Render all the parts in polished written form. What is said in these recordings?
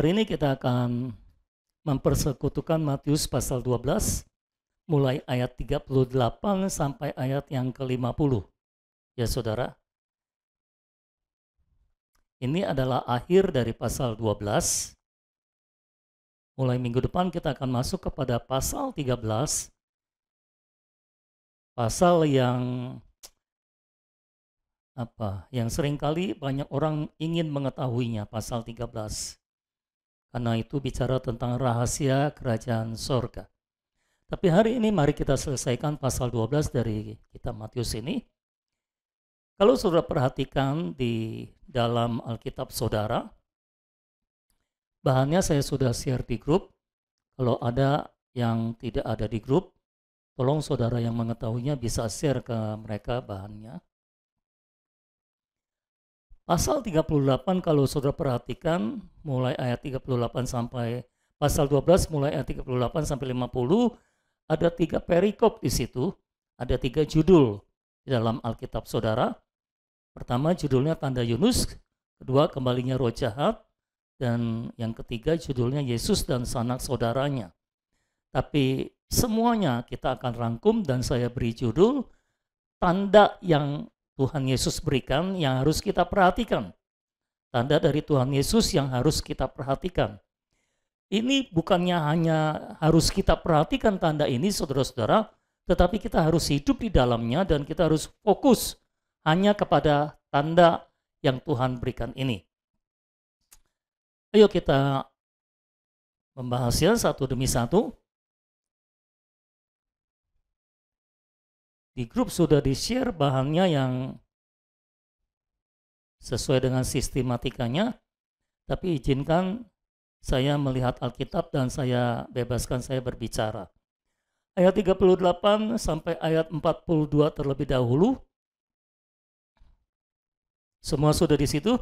Hari ini kita akan mempersekutukan Matius pasal 12 mulai ayat 38 sampai ayat yang ke-50. Ya saudara, ini adalah akhir dari pasal 12. Mulai minggu depan kita akan masuk kepada pasal 13. Pasal yang seringkali banyak orang ingin mengetahuinya, pasal 13. Karena itu bicara tentang rahasia kerajaan sorga. Tapi hari ini mari kita selesaikan pasal 12 dari kitab Matius ini. Kalau saudara perhatikan di dalam Alkitab saudara, bahannya saya sudah share di grup. Kalau ada yang tidak ada di grup, tolong saudara yang mengetahuinya bisa share ke mereka bahannya. Pasal 38 kalau saudara perhatikan mulai ayat 38 sampai pasal 12 mulai ayat 38 sampai 50 ada 3 perikop di situ, ada 3 judul di dalam Alkitab saudara. Pertama judulnya tanda Yunus, kedua kembalinya roh jahat, dan yang ketiga judulnya Yesus dan sanak saudaranya. Tapi semuanya kita akan rangkum dan saya beri judul tanda yang Tuhan Yesus berikan yang harus kita perhatikan. Tanda dari Tuhan Yesus yang harus kita perhatikan. Ini bukannya hanya harus kita perhatikan tanda ini saudara-saudara, tetapi kita harus hidup di dalamnya dan kita harus fokus hanya kepada tanda yang Tuhan berikan ini. Ayo kita membahasnya satu demi satu. Di grup sudah di-share bahannya yang sesuai dengan sistematikanya, tapi izinkan saya melihat Alkitab dan saya bebaskan saya berbicara. Ayat 38 sampai ayat 42 terlebih dahulu. Semua sudah di situ?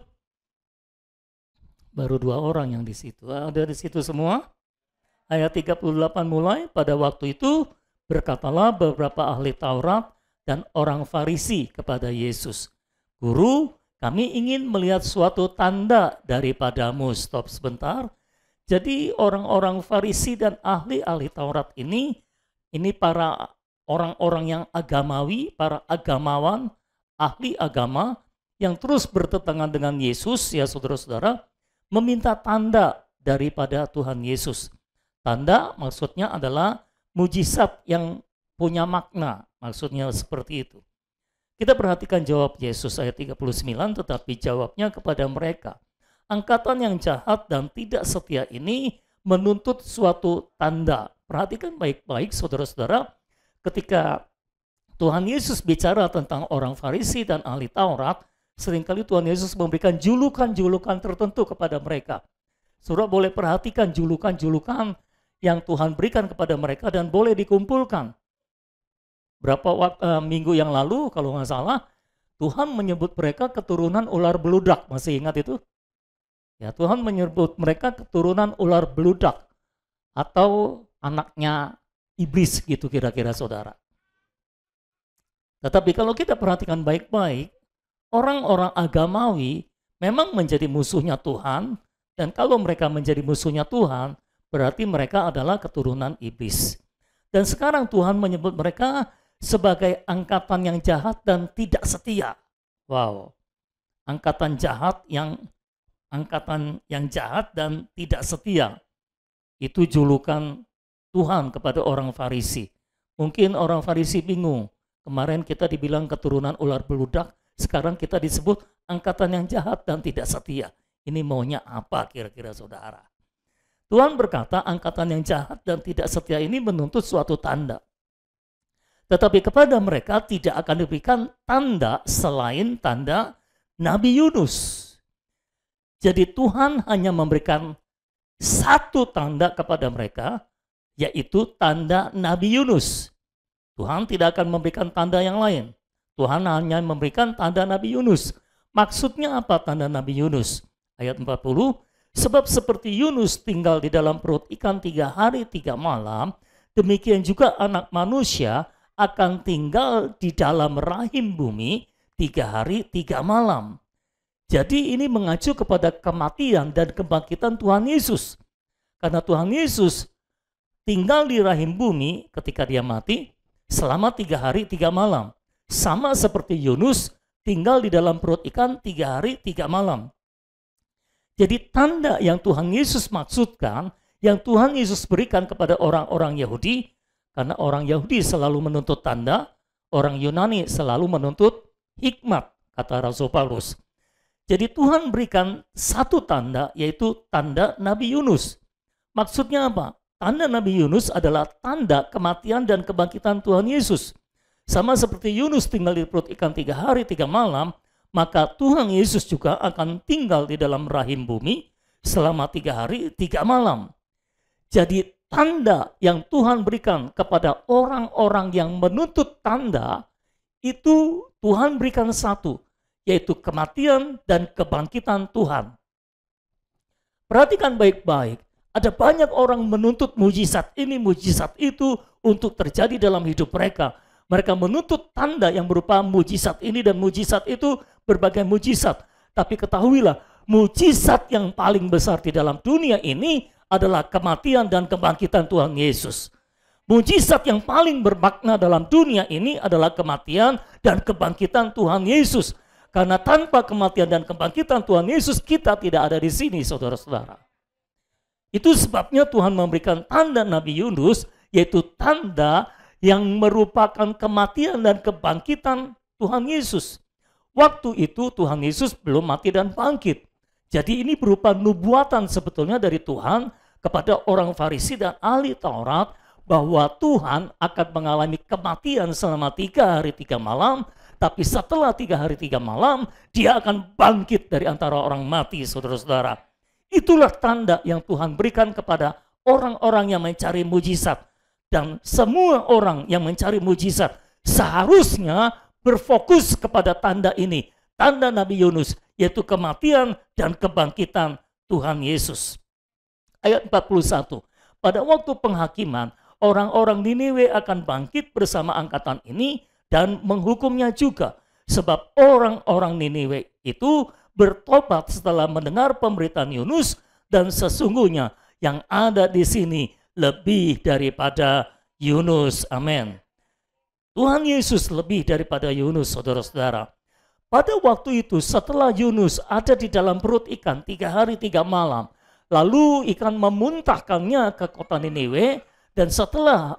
Baru 2 orang yang di situ. Ada di situ semua? Ayat 38 mulai, pada waktu itu berkatalah beberapa ahli Taurat dan orang Farisi kepada Yesus, "Guru, kami ingin melihat suatu tanda daripadamu." Stop sebentar. Jadi orang-orang Farisi dan ahli-ahli Taurat ini para orang-orang yang agamawi, para agamawan, ahli agama yang terus bertentangan dengan Yesus, ya saudara-saudara, meminta tanda daripada Tuhan Yesus. Tanda maksudnya adalah mujizat yang punya makna, maksudnya seperti itu. Kita perhatikan jawab Yesus ayat 39, tetapi jawabnya kepada mereka, "Angkatan yang jahat dan tidak setia ini menuntut suatu tanda." Perhatikan baik-baik saudara-saudara, ketika Tuhan Yesus bicara tentang orang Farisi dan ahli Taurat, seringkali Tuhan Yesus memberikan julukan-julukan tertentu kepada mereka. Saudara boleh perhatikan julukan-julukan yang Tuhan berikan kepada mereka dan boleh dikumpulkan. Berapa minggu yang lalu kalau nggak salah, Tuhan menyebut mereka keturunan ular beludak. Masih ingat itu? Ya, Tuhan menyebut mereka keturunan ular beludak atau anaknya iblis gitu kira-kira saudara. Tetapi kalau kita perhatikan baik-baik, orang-orang agamawi memang menjadi musuhnya Tuhan, dan kalau mereka menjadi musuhnya Tuhan, berarti mereka adalah keturunan iblis. Dan sekarang Tuhan menyebut mereka sebagai angkatan yang jahat dan tidak setia. Wow. Angkatan yang jahat dan tidak setia. Itu julukan Tuhan kepada orang Farisi. Mungkin orang Farisi bingung. Kemarin kita dibilang keturunan ular beludak, sekarang kita disebut angkatan yang jahat dan tidak setia. Ini maunya apa kira-kira saudara? Tuhan berkata angkatan yang jahat dan tidak setia ini menuntut suatu tanda. Tetapi kepada mereka tidak akan diberikan tanda selain tanda Nabi Yunus. Jadi Tuhan hanya memberikan satu tanda kepada mereka, yaitu tanda Nabi Yunus. Tuhan tidak akan memberikan tanda yang lain. Tuhan hanya memberikan tanda Nabi Yunus. Maksudnya apa tanda Nabi Yunus? Ayat 40, "Sebab seperti Yunus tinggal di dalam perut ikan 3 hari 3 malam, demikian juga anak manusia akan tinggal di dalam rahim bumi 3 hari 3 malam. Jadi ini mengacu kepada kematian dan kebangkitan Tuhan Yesus. Karena Tuhan Yesus tinggal di rahim bumi ketika dia mati selama 3 hari 3 malam. Sama seperti Yunus tinggal di dalam perut ikan 3 hari 3 malam. Jadi tanda yang Tuhan Yesus maksudkan, yang Tuhan Yesus berikan kepada orang-orang Yahudi, karena orang Yahudi selalu menuntut tanda, orang Yunani selalu menuntut hikmat, kata Rasul Paulus. Jadi Tuhan berikan satu tanda, yaitu tanda Nabi Yunus. Maksudnya apa? Tanda Nabi Yunus adalah tanda kematian dan kebangkitan Tuhan Yesus. Sama seperti Yunus tinggal di perut ikan 3 hari 3 malam, maka Tuhan Yesus juga akan tinggal di dalam rahim bumi selama 3 hari 3 malam. Jadi tanda yang Tuhan berikan kepada orang-orang yang menuntut tanda, itu Tuhan berikan satu, yaitu kematian dan kebangkitan Tuhan. Perhatikan baik-baik, ada banyak orang menuntut mujizat ini, mujizat itu untuk terjadi dalam hidup mereka. Mereka menuntut tanda yang berupa mujizat ini dan mujizat itu, berbagai mujizat. Tapi ketahuilah, mujizat yang paling besar di dalam dunia ini adalah kematian dan kebangkitan Tuhan Yesus. Mujizat yang paling bermakna dalam dunia ini adalah kematian dan kebangkitan Tuhan Yesus. Karena tanpa kematian dan kebangkitan Tuhan Yesus, kita tidak ada di sini, saudara-saudara. Itu sebabnya Tuhan memberikan tanda Nabi Yunus, yaitu tanda yang merupakan kematian dan kebangkitan Tuhan Yesus. Waktu itu Tuhan Yesus belum mati dan bangkit. Jadi ini berupa nubuatan sebetulnya dari Tuhan kepada orang Farisi dan ahli Taurat, bahwa Tuhan akan mengalami kematian selama 3 hari 3 malam, tapi setelah 3 hari 3 malam, dia akan bangkit dari antara orang mati, saudara-saudara. Itulah tanda yang Tuhan berikan kepada orang-orang yang mencari mujizat. Dan semua orang yang mencari mujizat seharusnya berfokus kepada tanda ini. Tanda Nabi Yunus, yaitu kematian dan kebangkitan Tuhan Yesus. Ayat 41. Pada waktu penghakiman, orang-orang Niniwe akan bangkit bersama angkatan ini dan menghukumnya juga. Sebab orang-orang Niniwe itu bertobat setelah mendengar pemberitaan Yunus, dan sesungguhnya yang ada di sini lebih daripada Yunus. Amin. Tuhan Yesus lebih daripada Yunus, saudara-saudara. Pada waktu itu setelah Yunus ada di dalam perut ikan 3 hari 3 malam, lalu ikan memuntahkannya ke kota Niniwe, dan setelah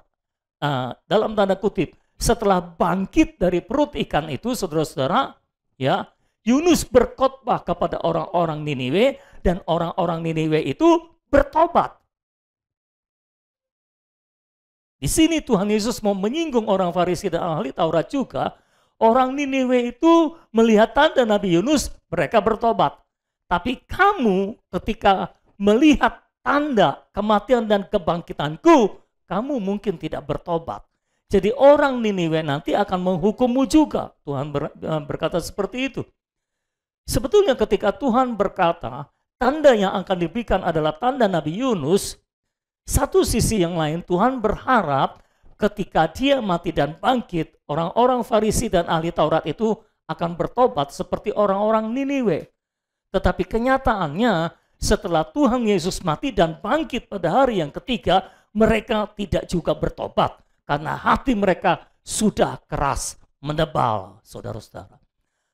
dalam tanda kutip, setelah bangkit dari perut ikan itu, saudara-saudara, ya, Yunus berkhotbah kepada orang-orang Niniwe, dan orang-orang Niniwe itu bertobat. Di sini Tuhan Yesus mau menyinggung orang Farisi dan ahli Taurat juga. Orang Niniwe itu melihat tanda Nabi Yunus, mereka bertobat. Tapi kamu ketika melihat tanda kematian dan kebangkitanku, kamu mungkin tidak bertobat. Jadi orang Niniwe nanti akan menghukummu juga. Tuhan berkata seperti itu. Sebetulnya ketika Tuhan berkata, tanda yang akan diberikan adalah tanda Nabi Yunus, satu sisi yang lain Tuhan berharap ketika dia mati dan bangkit, orang-orang Farisi dan ahli Taurat itu akan bertobat seperti orang-orang Niniwe. Tetapi kenyataannya setelah Tuhan Yesus mati dan bangkit pada hari yang ketiga, mereka tidak juga bertobat. Karena hati mereka sudah keras, menebal, saudara-saudara.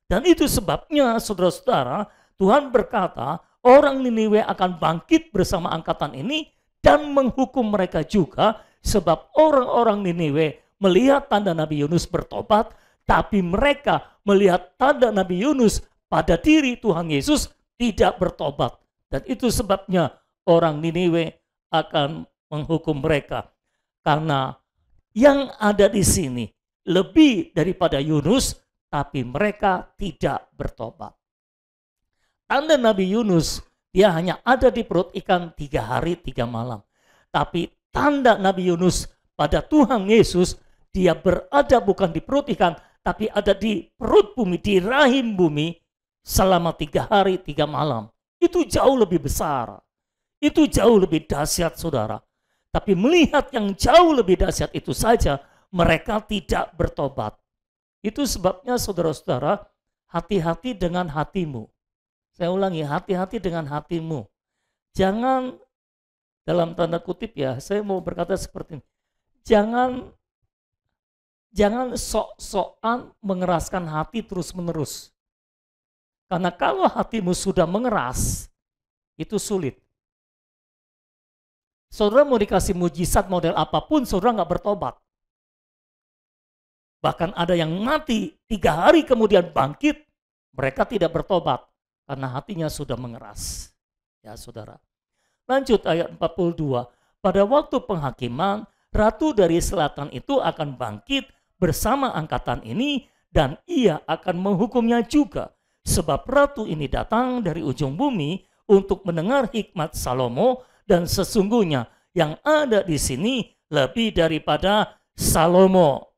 Dan itu sebabnya, saudara-saudara, Tuhan berkata, orang Niniwe akan bangkit bersama angkatan ini dan menghukum mereka juga, sebab orang-orang Niniwe melihat tanda Nabi Yunus bertobat, tapi mereka melihat tanda Nabi Yunus pada diri Tuhan Yesus tidak bertobat. Dan itu sebabnya orang Niniwe akan menghukum mereka. Karena yang ada di sini lebih daripada Yunus, tapi mereka tidak bertobat. Tanda Nabi Yunus, dia hanya ada di perut ikan 3 hari 3 malam. Tapi tanda Nabi Yunus pada Tuhan Yesus, dia berada bukan di perut ikan, tapi ada di perut bumi, di rahim bumi selama 3 hari 3 malam. Itu jauh lebih besar. Itu jauh lebih dahsyat, saudara. Tapi melihat yang jauh lebih dahsyat itu saja, mereka tidak bertobat. Itu sebabnya saudara-saudara, hati-hati dengan hatimu. Saya ulangi, hati-hati dengan hatimu. Jangan, dalam tanda kutip ya, saya mau berkata seperti ini. Jangan sok-sokan mengeraskan hati terus-menerus. Karena kalau hatimu sudah mengeras, itu sulit. Saudara mau dikasih mujizat model apapun, saudara nggak bertobat. Bahkan ada yang mati 3 hari kemudian bangkit, mereka tidak bertobat karena hatinya sudah mengeras. Ya saudara. Lanjut ayat 42. Pada waktu penghakiman, ratu dari selatan itu akan bangkit bersama angkatan ini dan ia akan menghukumnya juga. Sebab ratu ini datang dari ujung bumi untuk mendengar hikmat Salomo dan sesungguhnya yang ada di sini lebih daripada Salomo.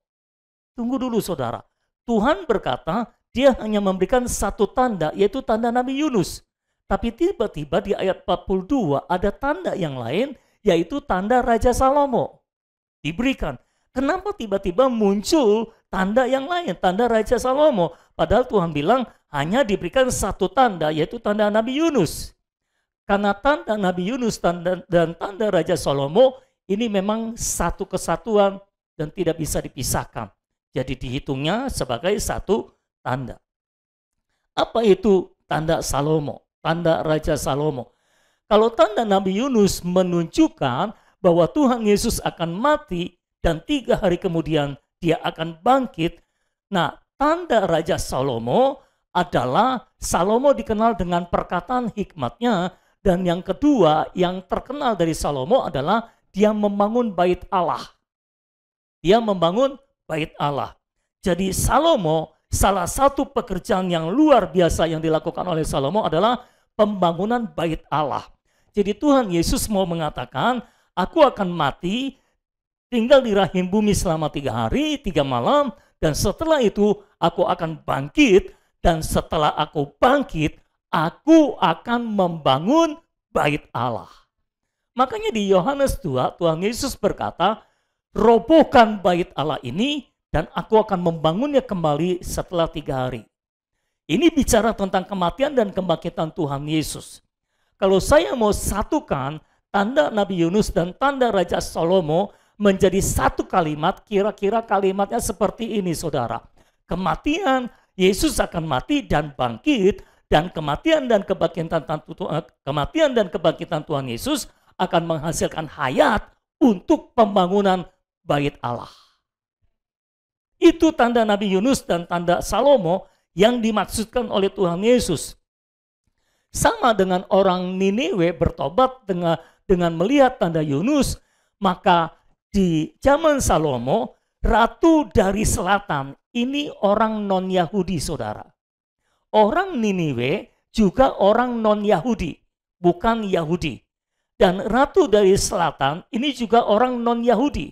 Tunggu dulu saudara. Tuhan berkata dia hanya memberikan satu tanda yaitu tanda Nabi Yunus. Tapi tiba-tiba di ayat 42 ada tanda yang lain yaitu tanda Raja Salomo. Diberikan. Kenapa tiba-tiba muncul tanda yang lain, tanda Raja Salomo? Padahal Tuhan bilang hanya diberikan satu tanda yaitu tanda Nabi Yunus. Karena tanda Nabi Yunus dan tanda Raja Salomo ini memang satu kesatuan dan tidak bisa dipisahkan. Jadi dihitungnya sebagai satu tanda. Apa itu tanda Salomo? Tanda Raja Salomo. Kalau tanda Nabi Yunus menunjukkan bahwa Tuhan Yesus akan mati dan 3 hari kemudian dia akan bangkit. Nah, tanda Raja Salomo adalah Salomo dikenal dengan perkataan hikmatnya, dan yang kedua yang terkenal dari Salomo adalah dia membangun bait Allah. Dia membangun bait Allah. Jadi Salomo, salah satu pekerjaan yang luar biasa yang dilakukan oleh Salomo adalah pembangunan bait Allah. Jadi Tuhan Yesus mau mengatakan, aku akan mati, tinggal di rahim bumi selama 3 hari, 3 malam, dan setelah itu aku akan bangkit, dan setelah aku bangkit, aku akan membangun bait Allah. Makanya di Yohanes 2, Tuhan Yesus berkata, robohkan bait Allah ini, dan aku akan membangunnya kembali setelah 3 hari. Ini bicara tentang kematian dan kebangkitan Tuhan Yesus. Kalau saya mau satukan tanda Nabi Yunus dan tanda Raja Salomo menjadi satu kalimat, kira-kira kalimatnya seperti ini saudara. Kematian, Yesus akan mati dan bangkit, dan kematian dan kebangkitan Tuhan Yesus akan menghasilkan hayat untuk pembangunan bait Allah. Itu tanda Nabi Yunus dan tanda Salomo yang dimaksudkan oleh Tuhan Yesus. Sama dengan orang Niniwe bertobat dengan melihat tanda Yunus, maka di zaman Salomo, ratu dari selatan ini orang non-Yahudi saudara. Orang Niniwe juga orang non-Yahudi, bukan Yahudi. Dan ratu dari selatan ini juga orang non-Yahudi.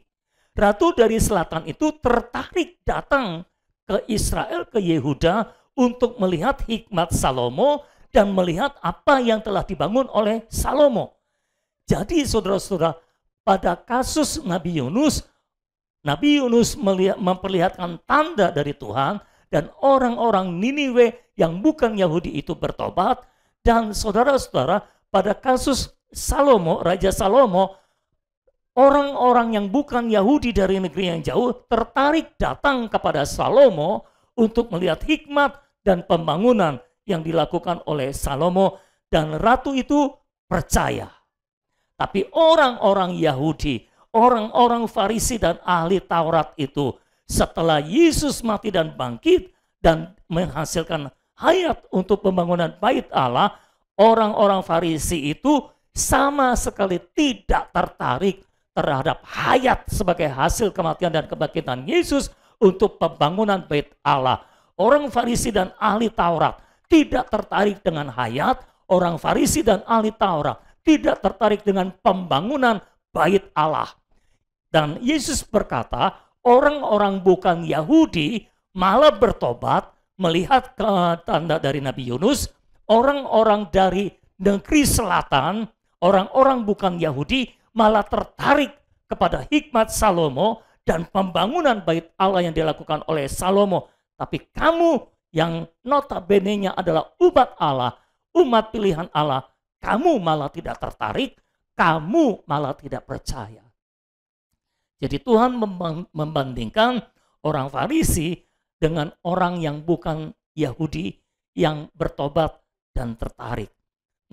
Ratu dari selatan itu tertarik datang ke Israel, ke Yehuda untuk melihat hikmat Salomo dan melihat apa yang telah dibangun oleh Salomo. Jadi saudara-saudara, pada kasus Nabi Yunus memperlihatkan tanda dari Tuhan dan orang-orang Niniwe yang bukan Yahudi itu bertobat. Dan saudara-saudara, pada kasus Salomo, Raja Salomo, orang-orang yang bukan Yahudi dari negeri yang jauh tertarik datang kepada Salomo untuk melihat hikmat dan pembangunan yang dilakukan oleh Salomo, dan ratu itu percaya. Tapi orang-orang Yahudi, orang-orang Farisi dan ahli Taurat itu setelah Yesus mati dan bangkit dan menghasilkan hayat untuk pembangunan bait Allah, orang-orang Farisi itu sama sekali tidak tertarik terhadap hayat sebagai hasil kematian dan kebangkitan Yesus untuk pembangunan bait Allah. Orang Farisi dan ahli Taurat tidak tertarik dengan hayat, orang Farisi dan ahli Taurat tidak tertarik dengan pembangunan bait Allah. Dan Yesus berkata, orang-orang bukan Yahudi malah bertobat melihat tanda dari Nabi Yunus. Orang-orang dari negeri selatan, orang-orang bukan Yahudi malah tertarik kepada hikmat Salomo dan pembangunan bait Allah yang dilakukan oleh Salomo. Tapi kamu yang notabene-nya adalah umat Allah, umat pilihan Allah, kamu malah tidak tertarik, kamu malah tidak percaya. Jadi Tuhan membandingkan orang Farisi dengan orang yang bukan Yahudi yang bertobat dan tertarik.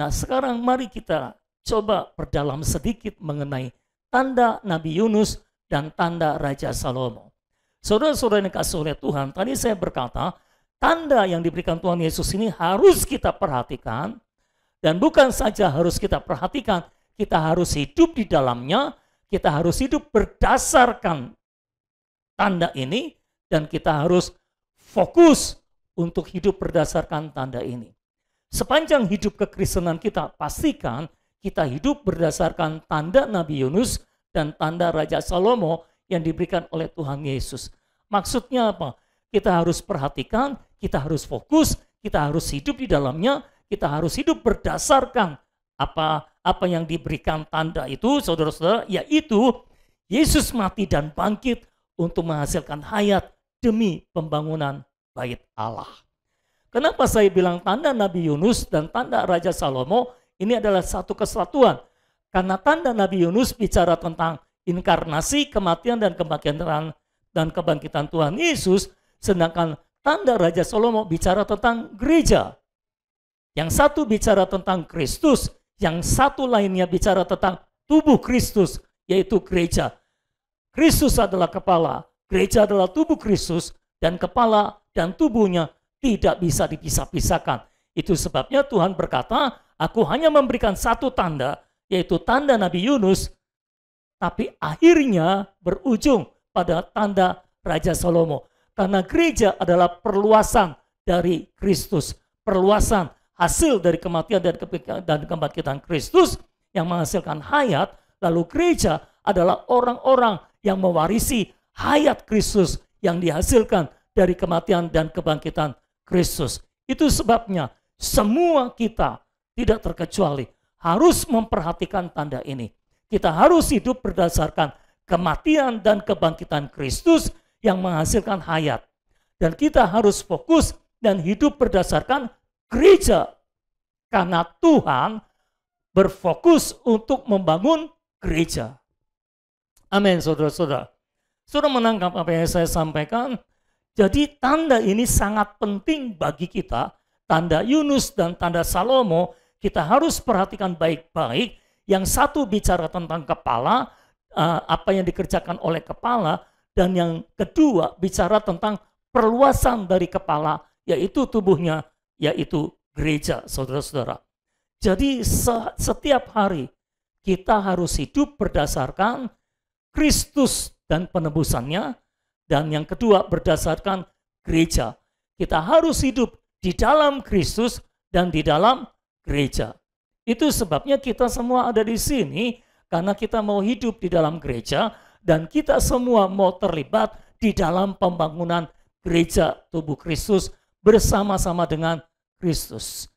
Nah, sekarang mari kita coba perdalam sedikit mengenai tanda Nabi Yunus dan tanda Raja Salomo. Saudara-saudara yang dikasihi oleh Tuhan, tadi saya berkata, tanda yang diberikan Tuhan Yesus ini harus kita perhatikan, dan bukan saja harus kita perhatikan, kita harus hidup di dalamnya, kita harus hidup berdasarkan tanda ini, dan kita harus fokus untuk hidup berdasarkan tanda ini. Sepanjang hidup kekristenan kita, pastikan kita hidup berdasarkan tanda Nabi Yunus dan tanda Raja Salomo yang diberikan oleh Tuhan Yesus. Maksudnya apa? Kita harus perhatikan, kita harus fokus, kita harus hidup di dalamnya, kita harus hidup berdasarkan apa yang diberikan tanda itu, saudara-saudara, yaitu Yesus mati dan bangkit untuk menghasilkan hayat demi pembangunan bait Allah. Kenapa saya bilang tanda Nabi Yunus dan tanda Raja Salomo ini adalah satu kesatuan? Karena tanda Nabi Yunus bicara tentang inkarnasi, kematian dan kebangkitan Tuhan Yesus, sedangkan tanda Raja Salomo bicara tentang gereja. Yang satu bicara tentang Kristus, yang satu lainnya bicara tentang tubuh Kristus, yaitu gereja. Kristus adalah kepala, gereja adalah tubuh Kristus, dan kepala dan tubuhnya tidak bisa dipisah-pisahkan. Itu sebabnya Tuhan berkata, aku hanya memberikan satu tanda, yaitu tanda Nabi Yunus, tapi akhirnya berujung pada tanda Raja Salomo. Karena gereja adalah perluasan dari Kristus, perluasan hasil dari kematian dan kebangkitan Kristus yang menghasilkan hayat, lalu gereja adalah orang-orang yang mewarisi hayat Kristus yang dihasilkan dari kematian dan kebangkitan Kristus. Itu sebabnya semua kita tidak terkecuali harus memperhatikan tanda ini. Kita harus hidup berdasarkan kematian dan kebangkitan Kristus yang menghasilkan hayat. Dan kita harus fokus dan hidup berdasarkan gereja. Karena Tuhan berfokus untuk membangun gereja. Amin, saudara-saudara. Saudara menangkap apa yang saya sampaikan? Jadi tanda ini sangat penting bagi kita. Tanda Yunus dan tanda Salomo kita harus perhatikan baik-baik. Yang satu bicara tentang kepala, apa yang dikerjakan oleh kepala. Dan yang kedua bicara tentang perluasan dari kepala, yaitu tubuhnya, yaitu gereja, saudara-saudara. Jadi setiap hari kita harus hidup berdasarkan Kristus dan penebusannya. Dan yang kedua berdasarkan gereja. Kita harus hidup di dalam Kristus dan di dalam gereja. Itu sebabnya kita semua ada di sini karena kita mau hidup di dalam gereja dan kita semua mau terlibat di dalam pembangunan gereja tubuh Kristus bersama-sama dengan Kristus.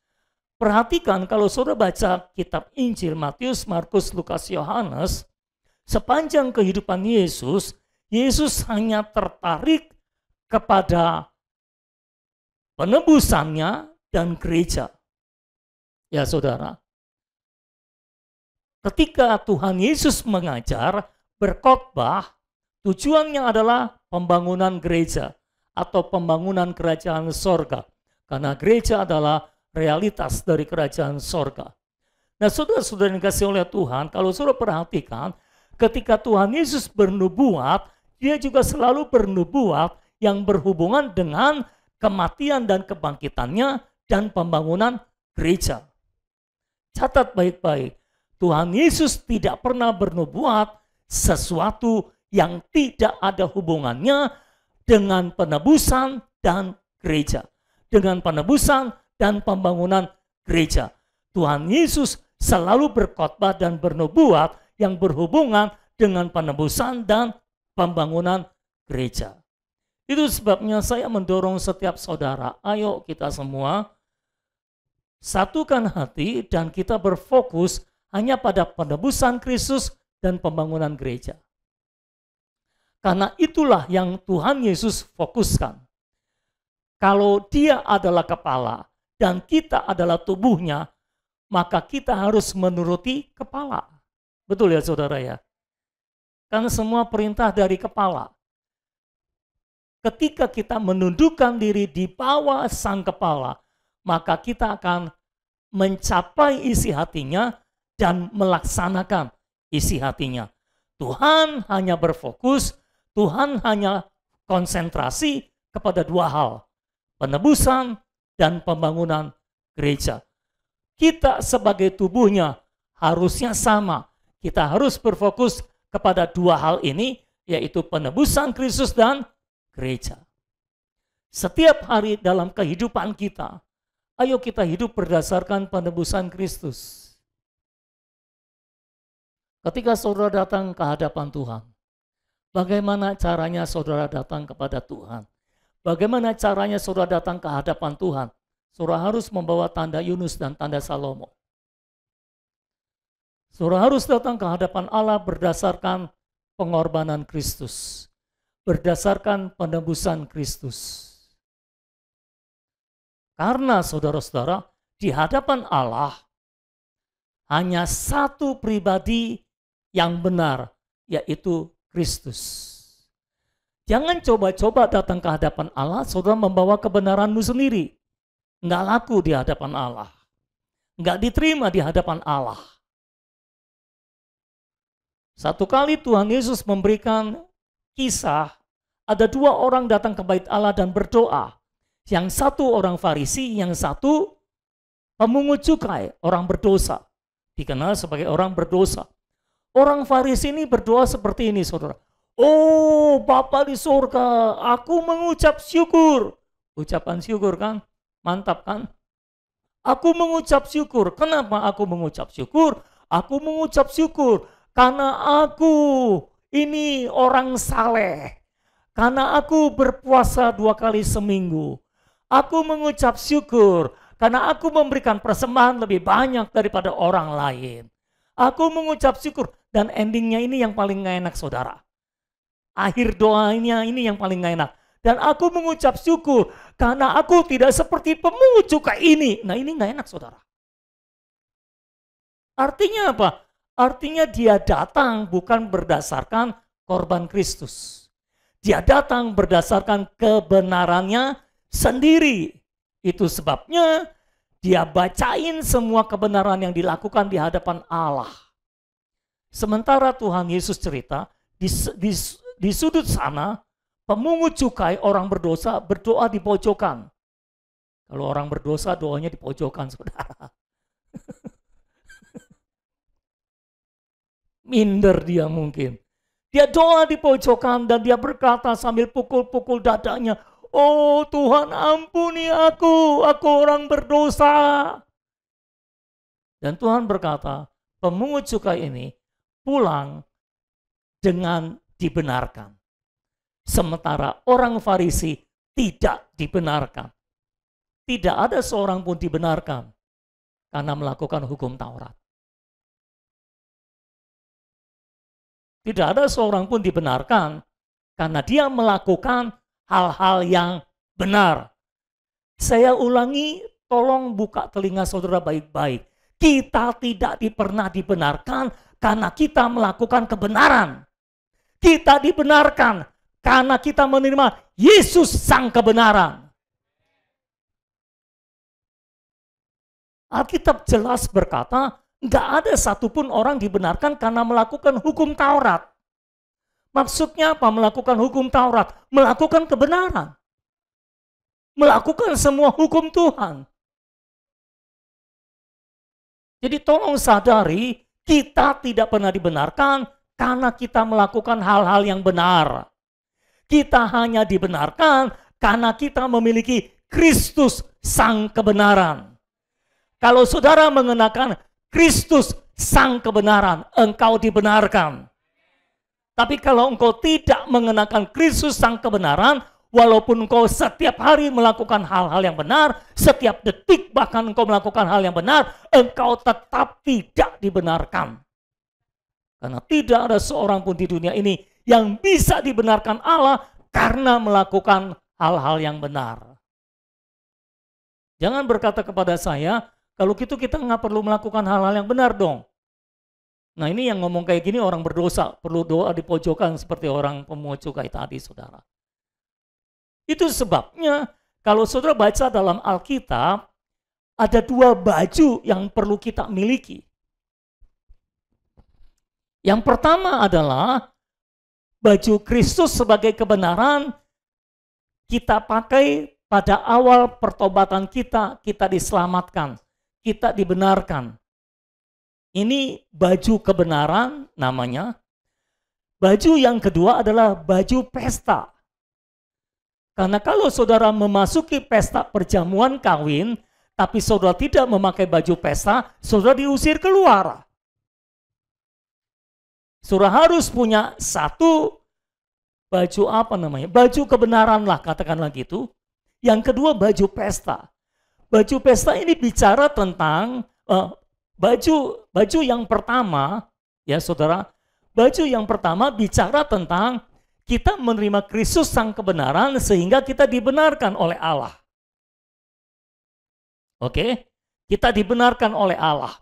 Perhatikan kalau saudara baca kitab Injil Matius, Markus, Lukas, Yohanes, sepanjang kehidupan Yesus, Yesus hanya tertarik kepada penebusannya dan gereja. Ya saudara, ketika Tuhan Yesus mengajar, berkhotbah, tujuannya adalah pembangunan gereja atau pembangunan kerajaan sorga. Karena gereja adalah realitas dari kerajaan sorga. Nah saudara-saudara yang dikasihi oleh Tuhan, kalau saudara perhatikan, ketika Tuhan Yesus bernubuat, dia juga selalu bernubuat yang berhubungan dengan kematian dan kebangkitannya dan pembangunan gereja. Catat baik-baik, Tuhan Yesus tidak pernah bernubuat sesuatu yang tidak ada hubungannya dengan penebusan dan gereja. Dengan penebusan dan pembangunan gereja. Tuhan Yesus selalu berkhotbah dan bernubuat yang berhubungan dengan penebusan dan pembangunan gereja. Itu sebabnya saya mendorong setiap saudara, ayo kita semua satukan hati dan kita berfokus hanya pada penebusan Kristus dan pembangunan gereja. Karena itulah yang Tuhan Yesus fokuskan. Kalau dia adalah kepala, dan kita adalah tubuhnya, maka kita harus menuruti kepala. Betul ya saudara ya? Karena semua perintah dari kepala. Ketika kita menundukkan diri di bawah sang kepala, maka kita akan mencapai isi hatinya dan melaksanakan isi hatinya. Tuhan hanya berfokus, Tuhan hanya konsentrasi kepada dua hal, penebusan dan pembangunan gereja. Kita sebagai tubuhnya harusnya sama. Kita harus berfokus kepada dua hal ini, yaitu penebusan Kristus dan gereja. Setiap hari dalam kehidupan kita, ayo kita hidup berdasarkan penebusan Kristus. Ketika saudara datang ke hadapan Tuhan, bagaimana caranya saudara datang kepada Tuhan? Bagaimana caranya saudara datang ke hadapan Tuhan? Saudara harus membawa tanda Yunus dan tanda Salomo. Saudara harus datang ke hadapan Allah berdasarkan pengorbanan Kristus, berdasarkan penebusan Kristus. Karena saudara-saudara, di hadapan Allah hanya satu pribadi yang benar, yaitu Kristus. Jangan coba-coba datang ke hadapan Allah, saudara membawa kebenaranmu sendiri. Nggak laku di hadapan Allah. Nggak diterima di hadapan Allah. Satu kali Tuhan Yesus memberikan kisah, ada dua orang datang ke bait Allah dan berdoa. Yang satu orang Farisi, yang satu pemungut cukai, orang berdosa. Dikenal sebagai orang berdosa. Orang Farisi ini berdoa seperti ini, saudara. Oh, Bapa di surga, aku mengucap syukur. Ucapan syukur kan? Mantap kan? Aku mengucap syukur. Kenapa aku mengucap syukur? Aku mengucap syukur karena aku ini orang saleh. Karena aku berpuasa 2 kali seminggu. Aku mengucap syukur karena aku memberikan persembahan lebih banyak daripada orang lain. Aku mengucap syukur. Dan endingnya ini yang paling gak enak, saudara. Akhir doanya ini yang paling gak enak. Dan aku mengucap syukur karena aku tidak seperti pemungut cukai ini. Nah, ini gak enak, saudara. Artinya apa? Artinya dia datang bukan berdasarkan korban Kristus. Dia datang berdasarkan kebenarannya sendiri. Itu sebabnya dia bacain semua kebenaran yang dilakukan di hadapan Allah. Sementara Tuhan Yesus cerita, di sudut sana, pemungut cukai orang berdosa berdoa di pojokan. Kalau orang berdosa doanya di pojokan, saudara. Minder dia mungkin. Dia doa di pojokan dan dia berkata sambil pukul-pukul dadanya, oh Tuhan ampuni aku orang berdosa. Dan Tuhan berkata, pemungut cukai ini pulang dengan dibenarkan. Sementara orang Farisi tidak dibenarkan. Tidak ada seorang pun dibenarkan karena melakukan hukum Taurat. Tidak ada seorang pun dibenarkan karena dia melakukan hal-hal yang benar. Saya ulangi, tolong buka telinga saudara baik-baik. Kita tidak pernah dibenarkan karena kita melakukan kebenaran. Kita dibenarkan karena kita menerima Yesus sang kebenaran. Alkitab jelas berkata, nggak ada satupun orang dibenarkan karena melakukan hukum Taurat. Maksudnya apa melakukan hukum Taurat? Melakukan kebenaran. Melakukan semua hukum Tuhan. Jadi tolong sadari, kita tidak pernah dibenarkan karena kita melakukan hal-hal yang benar. Kita hanya dibenarkan karena kita memiliki Kristus sang kebenaran. Kalau saudara mengenakan Kristus sang kebenaran, engkau dibenarkan. Tapi kalau engkau tidak mengenakan Kristus sang kebenaran, walaupun engkau setiap hari melakukan hal-hal yang benar, setiap detik bahkan engkau melakukan hal yang benar, engkau tetap tidak dibenarkan. Karena tidak ada seorang pun di dunia ini yang bisa dibenarkan Allah karena melakukan hal-hal yang benar. Jangan berkata kepada saya, kalau gitu kita nggak perlu melakukan hal-hal yang benar dong. Nah ini yang ngomong kayak gini orang berdosa, perlu doa di pojokan seperti orang pemungut cukai tadi, saudara. Itu sebabnya kalau saudara baca dalam Alkitab, ada dua baju yang perlu kita miliki. Yang pertama adalah baju Kristus sebagai kebenaran kita pakai pada awal pertobatan kita diselamatkan, kita dibenarkan. Ini baju kebenaran namanya. Baju yang kedua adalah baju pesta. Karena kalau saudara memasuki pesta perjamuan kawin, tapi saudara tidak memakai baju pesta, saudara diusir keluar. Saudara harus punya satu baju baju kebenaran lah, katakanlah gitu. Yang kedua baju pesta. Baju pesta ini bicara tentang baju yang pertama, ya saudara. Baju yang pertama bicara tentang kita menerima Kristus sang kebenaran sehingga kita dibenarkan oleh Allah. Oke? Kita dibenarkan oleh Allah.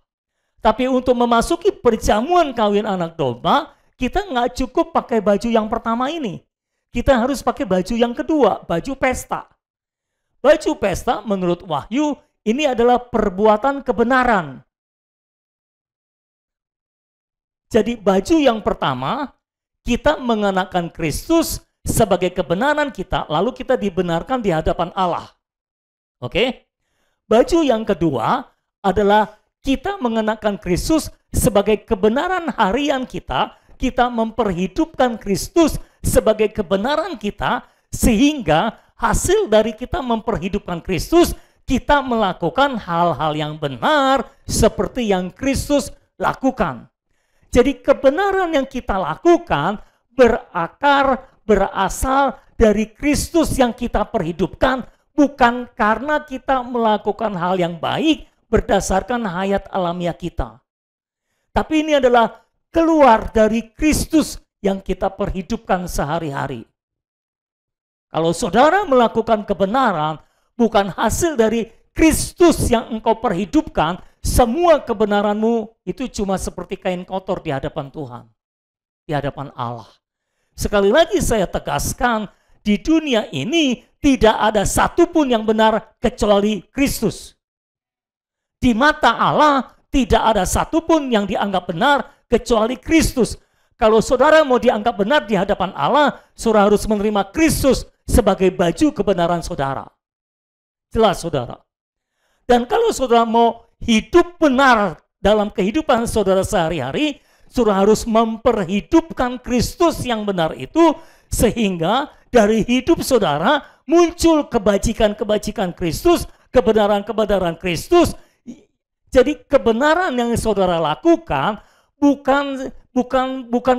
Tapi untuk memasuki perjamuan kawin anak domba, kita nggak cukup pakai baju yang pertama ini. Kita harus pakai baju yang kedua, baju pesta. Baju pesta menurut Wahyu ini adalah perbuatan kebenaran. Jadi baju yang pertama, kita mengenakan Kristus sebagai kebenaran kita, lalu kita dibenarkan di hadapan Allah. Oke? Baju yang kedua adalah kita mengenakan Kristus sebagai kebenaran harian kita memperhidupkan Kristus sebagai kebenaran kita, sehingga hasil dari kita memperhidupkan Kristus, kita melakukan hal-hal yang benar seperti yang Kristus lakukan. Jadi kebenaran yang kita lakukan berasal dari Kristus yang kita perhidupkan, bukan karena kita melakukan hal yang baik berdasarkan hayat alamiah kita. Tapi ini adalah keluar dari Kristus yang kita perhidupkan sehari-hari. Kalau saudara melakukan kebenaran bukan hasil dari Kristus yang engkau perhidupkan, semua kebenaranmu itu cuma seperti kain kotor di hadapan Tuhan, di hadapan Allah. Sekali lagi saya tegaskan, di dunia ini tidak ada satupun yang benar kecuali Kristus. Di mata Allah tidak ada satupun yang dianggap benar kecuali Kristus. Kalau saudara mau dianggap benar di hadapan Allah, saudara harus menerima Kristus sebagai baju kebenaran saudara. Jelas saudara. Dan kalau saudara mau hidup benar dalam kehidupan saudara sehari-hari, saudara harus memperhidupkan Kristus yang benar itu, sehingga dari hidup saudara muncul kebajikan-kebajikan Kristus, kebenaran-kebenaran Kristus. Jadi kebenaran yang saudara lakukan bukan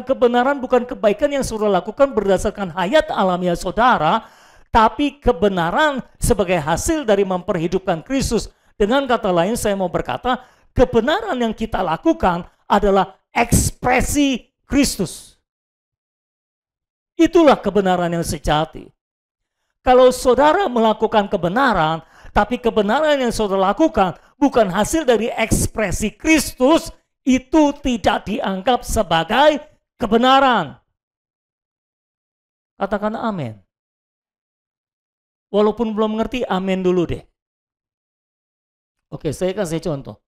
kebenaran, bukan kebaikan yang saudara lakukan berdasarkan hayat alamiah saudara, tapi kebenaran sebagai hasil dari memperhidupkan Kristus. Dengan kata lain saya mau berkata, kebenaran yang kita lakukan adalah ekspresi Kristus. Itulah kebenaran yang sejati. Kalau saudara melakukan kebenaran, tapi kebenaran yang saudara lakukan bukan hasil dari ekspresi Kristus, itu tidak dianggap sebagai kebenaran. Katakan amin. Walaupun belum mengerti, amin dulu deh. Oke, saya kasih contoh.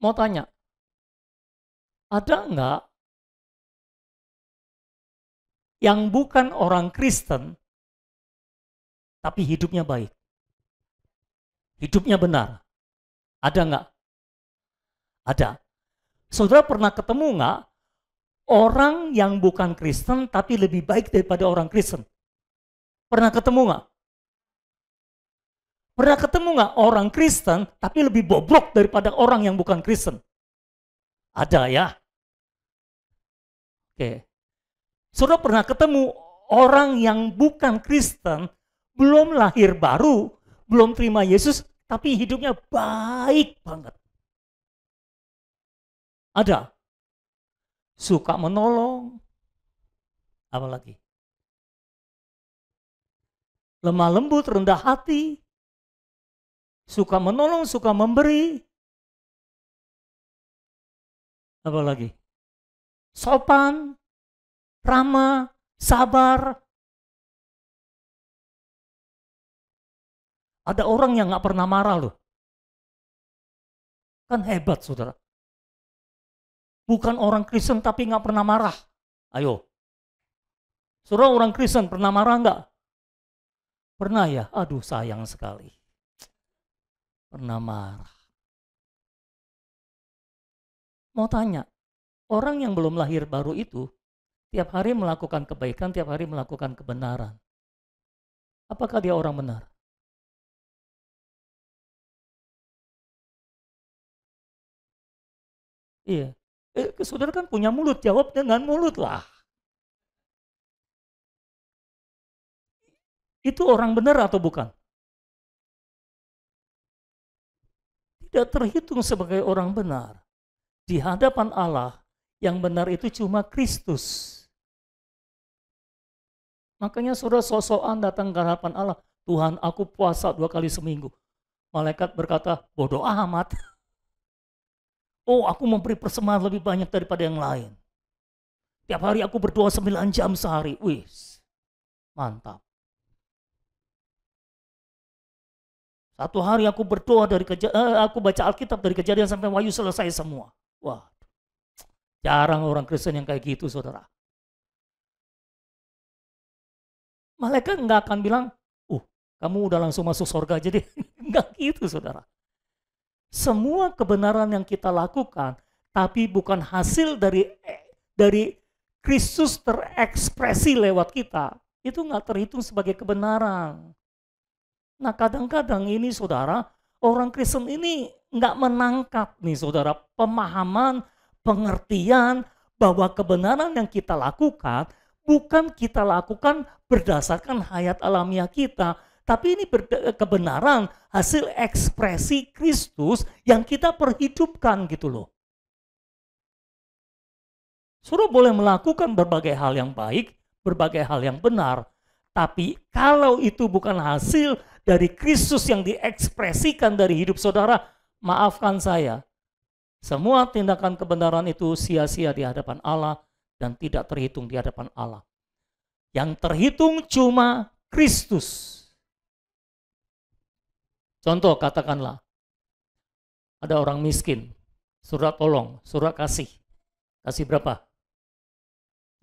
Mau tanya, ada enggak yang bukan orang Kristen, tapi hidupnya baik? Hidupnya benar? Ada enggak? Ada. Saudara pernah ketemu enggak orang yang bukan Kristen, tapi lebih baik daripada orang Kristen? Pernah ketemu enggak? Pernah ketemu nggak orang Kristen tapi lebih bobrok daripada orang yang bukan Kristen? Ada ya. Oke. Saudara pernah ketemu orang yang bukan Kristen, belum lahir baru, belum terima Yesus, tapi hidupnya baik banget? Ada. Suka menolong. Apalagi? Lemah lembut, rendah hati. suka menolong, suka memberi. Apa lagi? Sopan, ramah, sabar. Ada orang yang nggak pernah marah loh. Kan hebat, saudara. Bukan orang Kristen tapi nggak pernah marah. Ayo. Saudara orang Kristen pernah marah nggak? Pernah ya? Aduh sayang sekali. Pernah marah. Mau tanya, orang yang belum lahir baru itu tiap hari melakukan kebaikan, tiap hari melakukan kebenaran. Apakah dia orang benar? Iya. Saudara kan punya mulut, jawab dengan mulut lah. Itu orang benar atau bukan? Tidak terhitung sebagai orang benar. Di hadapan Allah, yang benar itu cuma Kristus. Makanya saudara sok-sokan datang ke hadapan Allah, Tuhan aku puasa 2 kali seminggu. Malaikat berkata, bodoh amat. Oh aku memberi persembahan lebih banyak daripada yang lain. Tiap hari aku berdoa 9 jam sehari. Wih, mantap. Satu hari aku berdoa aku baca Alkitab dari Kejadian sampai Wahyu selesai semua. Wah, jarang orang Kristen yang kayak gitu, saudara. Malaikat nggak akan bilang, kamu udah langsung masuk surga aja deh. Nggak gitu, saudara. Semua kebenaran yang kita lakukan, tapi bukan hasil dari Kristus terekspresi lewat kita, itu nggak terhitung sebagai kebenaran. Nah kadang-kadang ini saudara, orang Kristen ini nggak menangkap nih saudara, pemahaman, pengertian bahwa kebenaran yang kita lakukan, bukan kita lakukan berdasarkan hayat alamiah kita, tapi ini kebenaran hasil ekspresi Kristus yang kita perhidupkan gitu loh. Saudara boleh melakukan berbagai hal yang baik, berbagai hal yang benar, tapi kalau itu bukan hasil dari Kristus yang diekspresikan dari hidup saudara, maafkan saya, semua tindakan kebenaran itu sia-sia di hadapan Allah dan tidak terhitung di hadapan Allah. Yang terhitung cuma Kristus. Contoh katakanlah, ada orang miskin, surat tolong, surat kasih. Kasih berapa?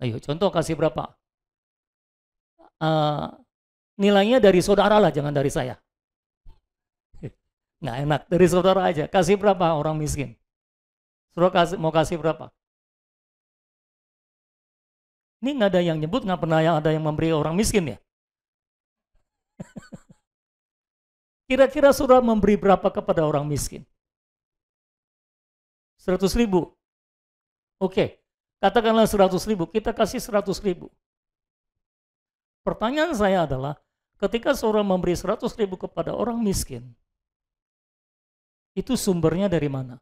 Ayo contoh kasih berapa? Nilainya dari saudara lah, jangan dari saya. Nggak enak, dari saudara aja. Kasih berapa orang miskin? Saudara mau kasih berapa? Ini nggak ada yang nyebut, nggak pernah ada yang memberi orang miskin ya? Kira-kira saudara memberi berapa kepada orang miskin? 100.000. Oke, katakanlah 100.000, kita kasih 100.000. Pertanyaan saya adalah, ketika saudara memberi 100.000 kepada orang miskin, itu sumbernya dari mana?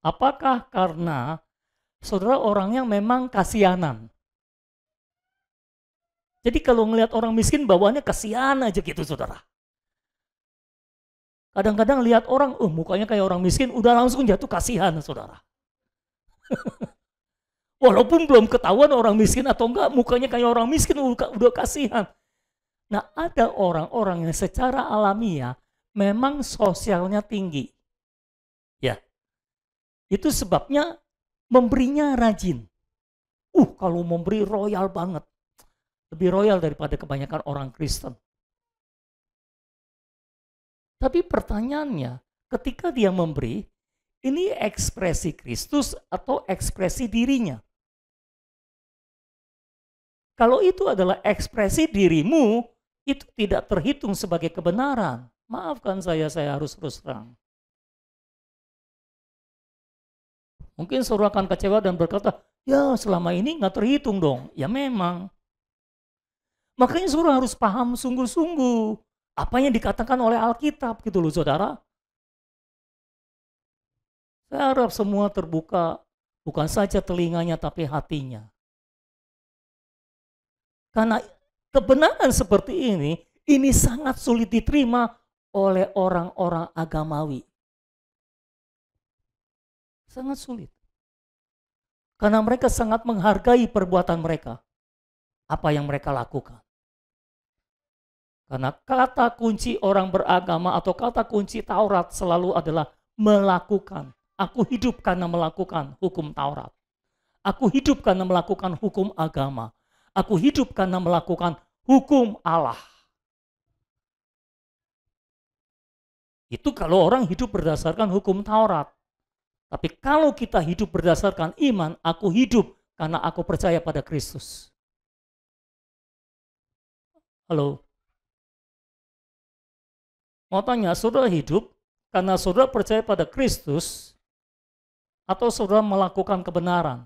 Apakah karena saudara orangnya memang kasihanan? Jadi kalau ngelihat orang miskin bawaannya kasihan aja gitu saudara. Kadang-kadang lihat orang, mukanya kayak orang miskin, udah langsung jatuh kasihan saudara. Walaupun belum ketahuan orang miskin atau enggak, mukanya kayak orang miskin udah kasihan. Nah ada orang-orang yang secara alamiah memang sosialnya tinggi. Ya, itu sebabnya memberinya rajin. Kalau memberi royal banget. Lebih royal daripada kebanyakan orang Kristen. Tapi pertanyaannya, ketika dia memberi, ini ekspresi Kristus atau ekspresi dirinya? Kalau itu adalah ekspresi dirimu, itu tidak terhitung sebagai kebenaran. Maafkan saya harus terus terang. Mungkin saudara akan kecewa dan berkata, ya selama ini nggak terhitung dong. Ya memang. Makanya saudara harus paham sungguh-sungguh apa yang dikatakan oleh Alkitab gitu loh saudara. Saya harap semua terbuka, bukan saja telinganya tapi hatinya. kebenaran seperti ini sangat sulit diterima oleh orang-orang agamawi. Sangat sulit. Karena mereka sangat menghargai perbuatan mereka. Apa yang mereka lakukan. Karena kata kunci orang beragama atau kata kunci Taurat selalu adalah melakukan. Aku hidup karena melakukan hukum Taurat. Aku hidup karena melakukan hukum agama. Aku hidup karena melakukan hukum Allah. Itu kalau orang hidup berdasarkan hukum Taurat. Tapi kalau kita hidup berdasarkan iman, aku hidup karena aku percaya pada Kristus. Halo? Mau tanya, saudara hidup karena saudara percaya pada Kristus atau saudara melakukan kebenaran?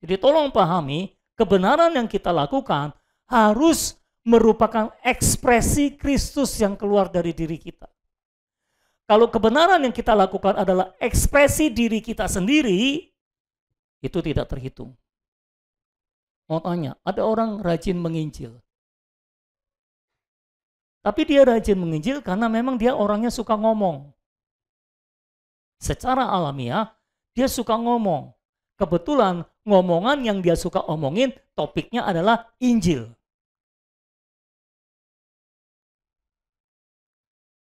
Jadi tolong pahami, kebenaran yang kita lakukan harus merupakan ekspresi Kristus yang keluar dari diri kita. Kalau kebenaran yang kita lakukan adalah ekspresi diri kita sendiri, itu tidak terhitung. Mau tanya, ada orang rajin menginjil. Tapi dia rajin menginjil karena memang dia orangnya suka ngomong. Secara alamiah, dia suka ngomong. Kebetulan ngomongan yang dia suka omongin, topiknya adalah Injil.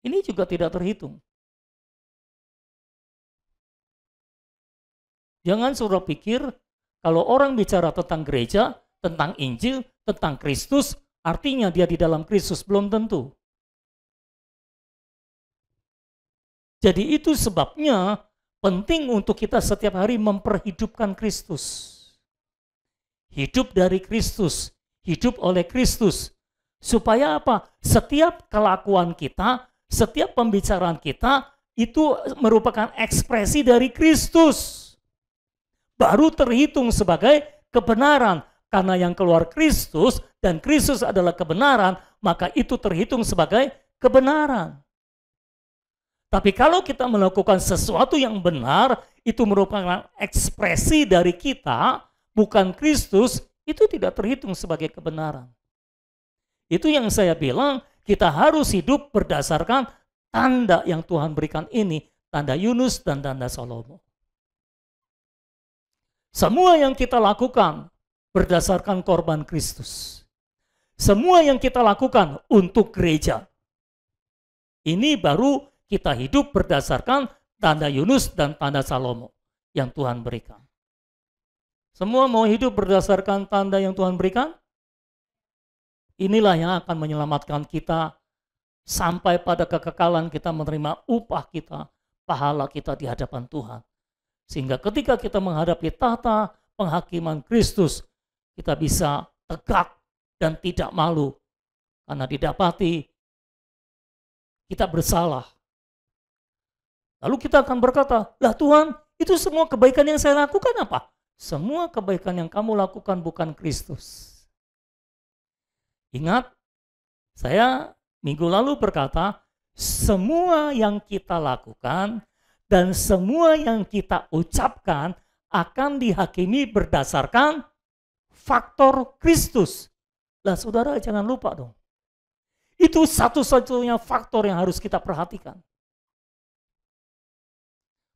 Ini juga tidak terhitung. Jangan saudara pikir kalau orang bicara tentang gereja, tentang Injil, tentang Kristus, artinya dia di dalam Kristus, belum tentu. Jadi itu sebabnya penting untuk kita setiap hari memperhidupkan Kristus. Hidup dari Kristus, hidup oleh Kristus. Supaya apa? Setiap kelakuan kita, setiap pembicaraan kita, itu merupakan ekspresi dari Kristus. Baru terhitung sebagai kebenaran. Karena yang keluar Kristus dan Kristus adalah kebenaran, maka itu terhitung sebagai kebenaran. Tapi kalau kita melakukan sesuatu yang benar, itu merupakan ekspresi dari kita, bukan Kristus, itu tidak terhitung sebagai kebenaran. Itu yang saya bilang, kita harus hidup berdasarkan tanda yang Tuhan berikan ini, tanda Yunus dan tanda Salomo. Semua yang kita lakukan berdasarkan korban Kristus. Semua yang kita lakukan untuk gereja. Ini baru kita hidup berdasarkan tanda Yunus dan tanda Salomo yang Tuhan berikan. Semua mau hidup berdasarkan tanda yang Tuhan berikan? Inilah yang akan menyelamatkan kita sampai pada kekekalan kita menerima upah kita, pahala kita di hadapan Tuhan. Sehingga ketika kita menghadapi tahta penghakiman Kristus, kita bisa tegak dan tidak malu. Karena didapati kita bersalah. Lalu kita akan berkata, lah Tuhan, itu semua kebaikan yang saya lakukan apa? Semua kebaikan yang kamu lakukan bukan Kristus. Ingat, saya minggu lalu berkata, semua yang kita lakukan dan semua yang kita ucapkan akan dihakimi berdasarkan faktor Kristus. Lah saudara jangan lupa dong. Itu satu-satunya faktor yang harus kita perhatikan.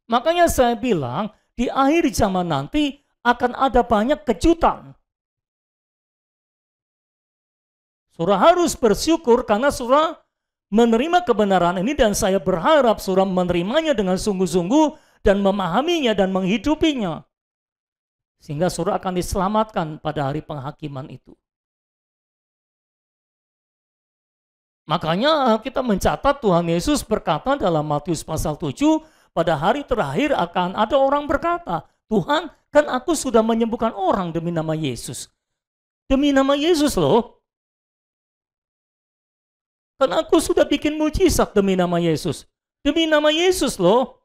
Makanya saya bilang di akhir zaman nanti akan ada banyak kejutan. Saudara harus bersyukur karena saudara menerima kebenaran ini dan saya berharap saudara menerimanya dengan sungguh-sungguh dan memahaminya dan menghidupinya. Sehingga saudara akan diselamatkan pada hari penghakiman itu. Makanya kita mencatat Tuhan Yesus berkata dalam Matius pasal 7, pada hari terakhir akan ada orang berkata, Tuhan, kan aku sudah menyembuhkan orang demi nama Yesus. Demi nama Yesus loh. Kan aku sudah bikin mujizat demi nama Yesus. Demi nama Yesus loh.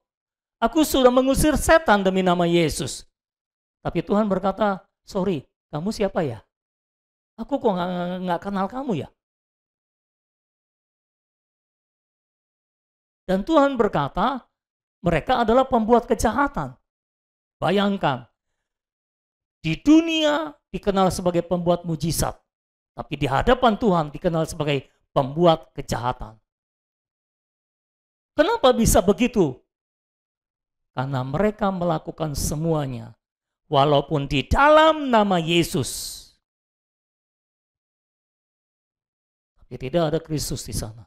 Aku sudah mengusir setan demi nama Yesus. Tapi Tuhan berkata, sorry, kamu siapa ya? Aku kok nggak kenal kamu ya? Dan Tuhan berkata, mereka adalah pembuat kejahatan. Bayangkan, di dunia dikenal sebagai pembuat mujizat, tapi di hadapan Tuhan dikenal sebagai pembuat kejahatan. Kenapa bisa begitu? Karena mereka melakukan semuanya walaupun di dalam nama Yesus. Tapi tidak ada Kristus di sana.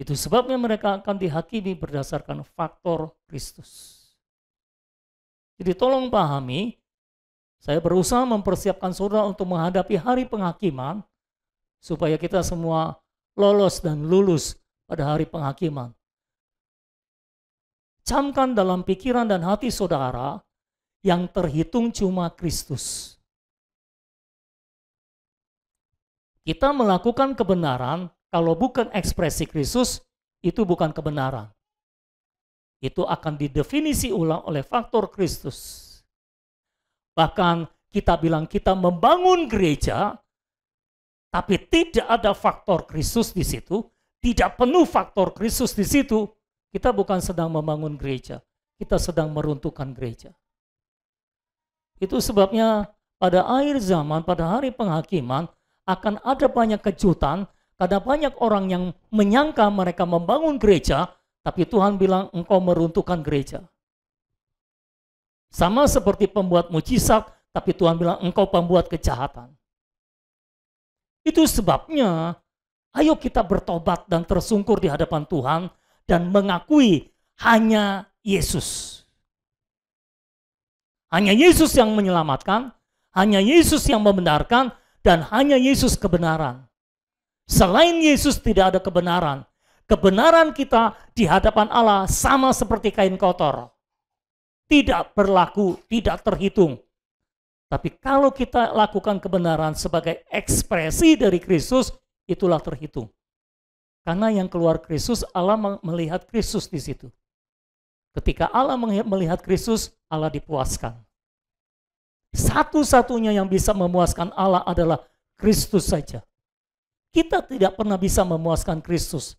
Itu sebabnya mereka akan dihakimi berdasarkan faktor Kristus. Jadi tolong pahami, saya berusaha mempersiapkan saudara untuk menghadapi hari penghakiman, supaya kita semua lolos dan lulus pada hari penghakiman. Camkan dalam pikiran dan hati saudara, yang terhitung cuma Kristus. Kita melakukan kebenaran, kalau bukan ekspresi Kristus, itu bukan kebenaran. Itu akan didefinisi ulang oleh faktor Kristus. Bahkan kita bilang kita membangun gereja, tapi tidak ada faktor Kristus di situ, tidak penuh faktor Kristus di situ, kita bukan sedang membangun gereja, kita sedang meruntuhkan gereja. Itu sebabnya pada akhir zaman, pada hari penghakiman, akan ada banyak kejutan, karena banyak orang yang menyangka mereka membangun gereja, tapi Tuhan bilang engkau meruntuhkan gereja. Sama seperti pembuat mujizat, tapi Tuhan bilang engkau pembuat kejahatan. Itu sebabnya, ayo kita bertobat dan tersungkur di hadapan Tuhan dan mengakui hanya Yesus. Hanya Yesus yang menyelamatkan, hanya Yesus yang membenarkan, dan hanya Yesus kebenaran. Selain Yesus tidak ada kebenaran. Kebenaran kita di hadapan Allah sama seperti kain kotor. Tidak berlaku, tidak terhitung. Tapi kalau kita lakukan kebenaran sebagai ekspresi dari Kristus, itulah terhitung. Karena yang keluar Kristus, Allah melihat Kristus di situ. Ketika Allah melihat Kristus, Allah dipuaskan. Satu-satunya yang bisa memuaskan Allah adalah Kristus saja. Kita tidak pernah bisa memuaskan Kristus.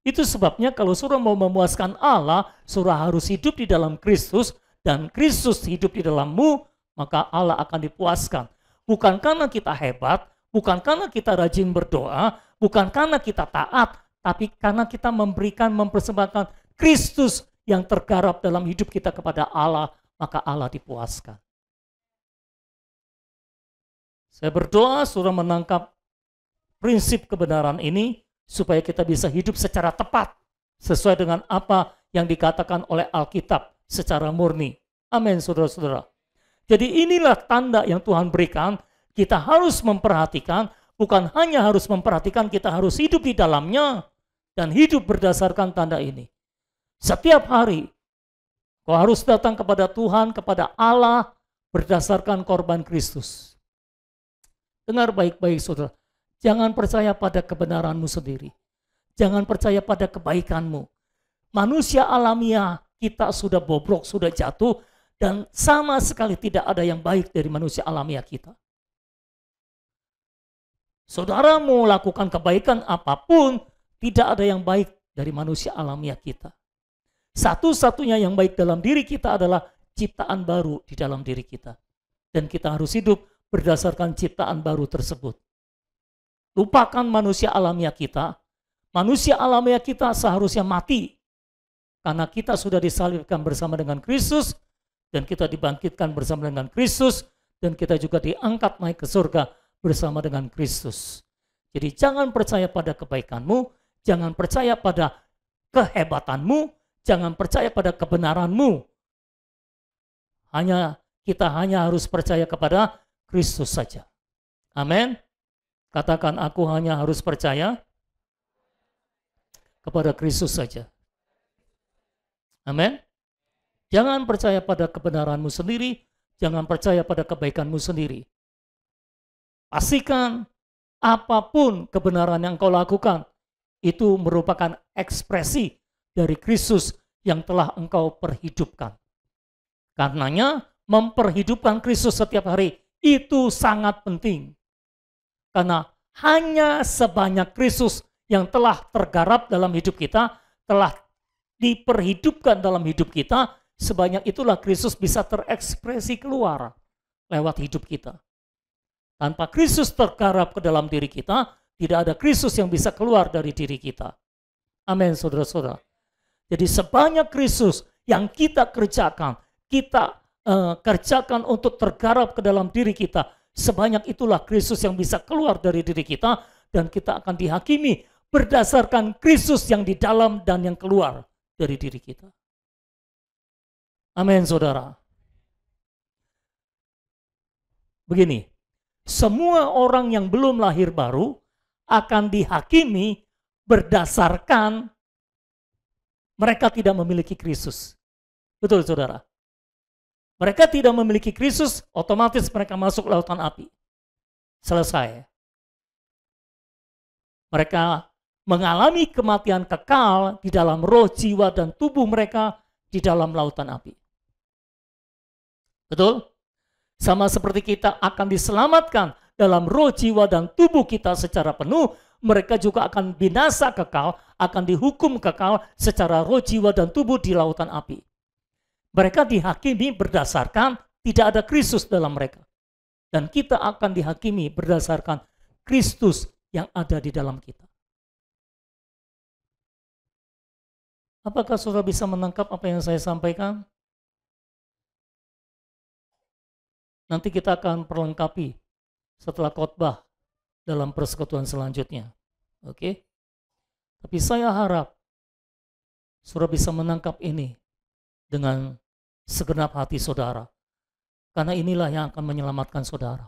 Itu sebabnya kalau saudara mau memuaskan Allah, saudara harus hidup di dalam Kristus, dan Kristus hidup di dalammu, maka Allah akan dipuaskan. Bukan karena kita hebat, bukan karena kita rajin berdoa, bukan karena kita taat, tapi karena kita mempersembahkan Kristus yang tergarap dalam hidup kita kepada Allah, maka Allah dipuaskan. Saya berdoa saudara menangkap prinsip kebenaran ini, supaya kita bisa hidup secara tepat, sesuai dengan apa yang dikatakan oleh Alkitab secara murni. Amin, saudara-saudara. Jadi inilah tanda yang Tuhan berikan, kita harus memperhatikan, bukan hanya harus memperhatikan, kita harus hidup di dalamnya, dan hidup berdasarkan tanda ini. Setiap hari, kau harus datang kepada Tuhan, kepada Allah, berdasarkan korban Kristus. Dengar baik-baik, saudara. Jangan percaya pada kebenaranmu sendiri. Jangan percaya pada kebaikanmu. Manusia alamiah kita sudah bobrok, sudah jatuh, dan sama sekali tidak ada yang baik dari manusia alamiah kita. Saudara mau lakukan kebaikan apapun, tidak ada yang baik dari manusia alamiah kita. Satu-satunya yang baik dalam diri kita adalah ciptaan baru di dalam diri kita. Dan kita harus hidup berdasarkan ciptaan baru tersebut. Lupakan manusia alamiah kita. Manusia alamiah kita seharusnya mati. Karena kita sudah disalibkan bersama dengan Kristus. Dan kita dibangkitkan bersama dengan Kristus. Dan kita juga diangkat naik ke surga bersama dengan Kristus. Jadi jangan percaya pada kebaikanmu. Jangan percaya pada kehebatanmu. Jangan percaya pada kebenaranmu. Kita hanya harus percaya kepada Kristus saja. Amin. Katakan, aku hanya harus percaya kepada Kristus saja. Amin. Jangan percaya pada kebenaranmu sendiri, jangan percaya pada kebaikanmu sendiri. Pastikan apapun kebenaran yang kau lakukan, itu merupakan ekspresi dari Kristus yang telah engkau perhidupkan. Karenanya, memperhidupkan Kristus setiap hari itu sangat penting. Karena hanya sebanyak Kristus yang telah tergarap dalam hidup kita, telah diperhidupkan dalam hidup kita, sebanyak itulah Kristus bisa terekspresi keluar lewat hidup kita. Tanpa Kristus tergarap ke dalam diri kita, tidak ada Kristus yang bisa keluar dari diri kita. Amin, saudara-saudara. Jadi sebanyak Kristus yang kita kerjakan untuk tergarap ke dalam diri kita, sebanyak itulah Kristus yang bisa keluar dari diri kita, dan kita akan dihakimi berdasarkan Kristus yang di dalam dan yang keluar dari diri kita. Amin, saudara. Begini, semua orang yang belum lahir baru akan dihakimi berdasarkan mereka tidak memiliki Kristus. Betul, saudara. Mereka tidak memiliki Kristus, otomatis mereka masuk lautan api. Selesai. Mereka mengalami kematian kekal di dalam roh, jiwa, dan tubuh mereka di dalam lautan api. Betul? Sama seperti kita akan diselamatkan dalam roh, jiwa, dan tubuh kita secara penuh, mereka juga akan binasa kekal, akan dihukum kekal secara roh, jiwa, dan tubuh di lautan api. Mereka dihakimi berdasarkan tidak ada Kristus dalam mereka. Dan kita akan dihakimi berdasarkan Kristus yang ada di dalam kita. Apakah saudara bisa menangkap apa yang saya sampaikan? Nanti kita akan perlengkapi setelah khotbah dalam persekutuan selanjutnya. Oke? Tapi saya harap saudara bisa menangkap ini dengan segenap hati saudara. Karena inilah yang akan menyelamatkan saudara.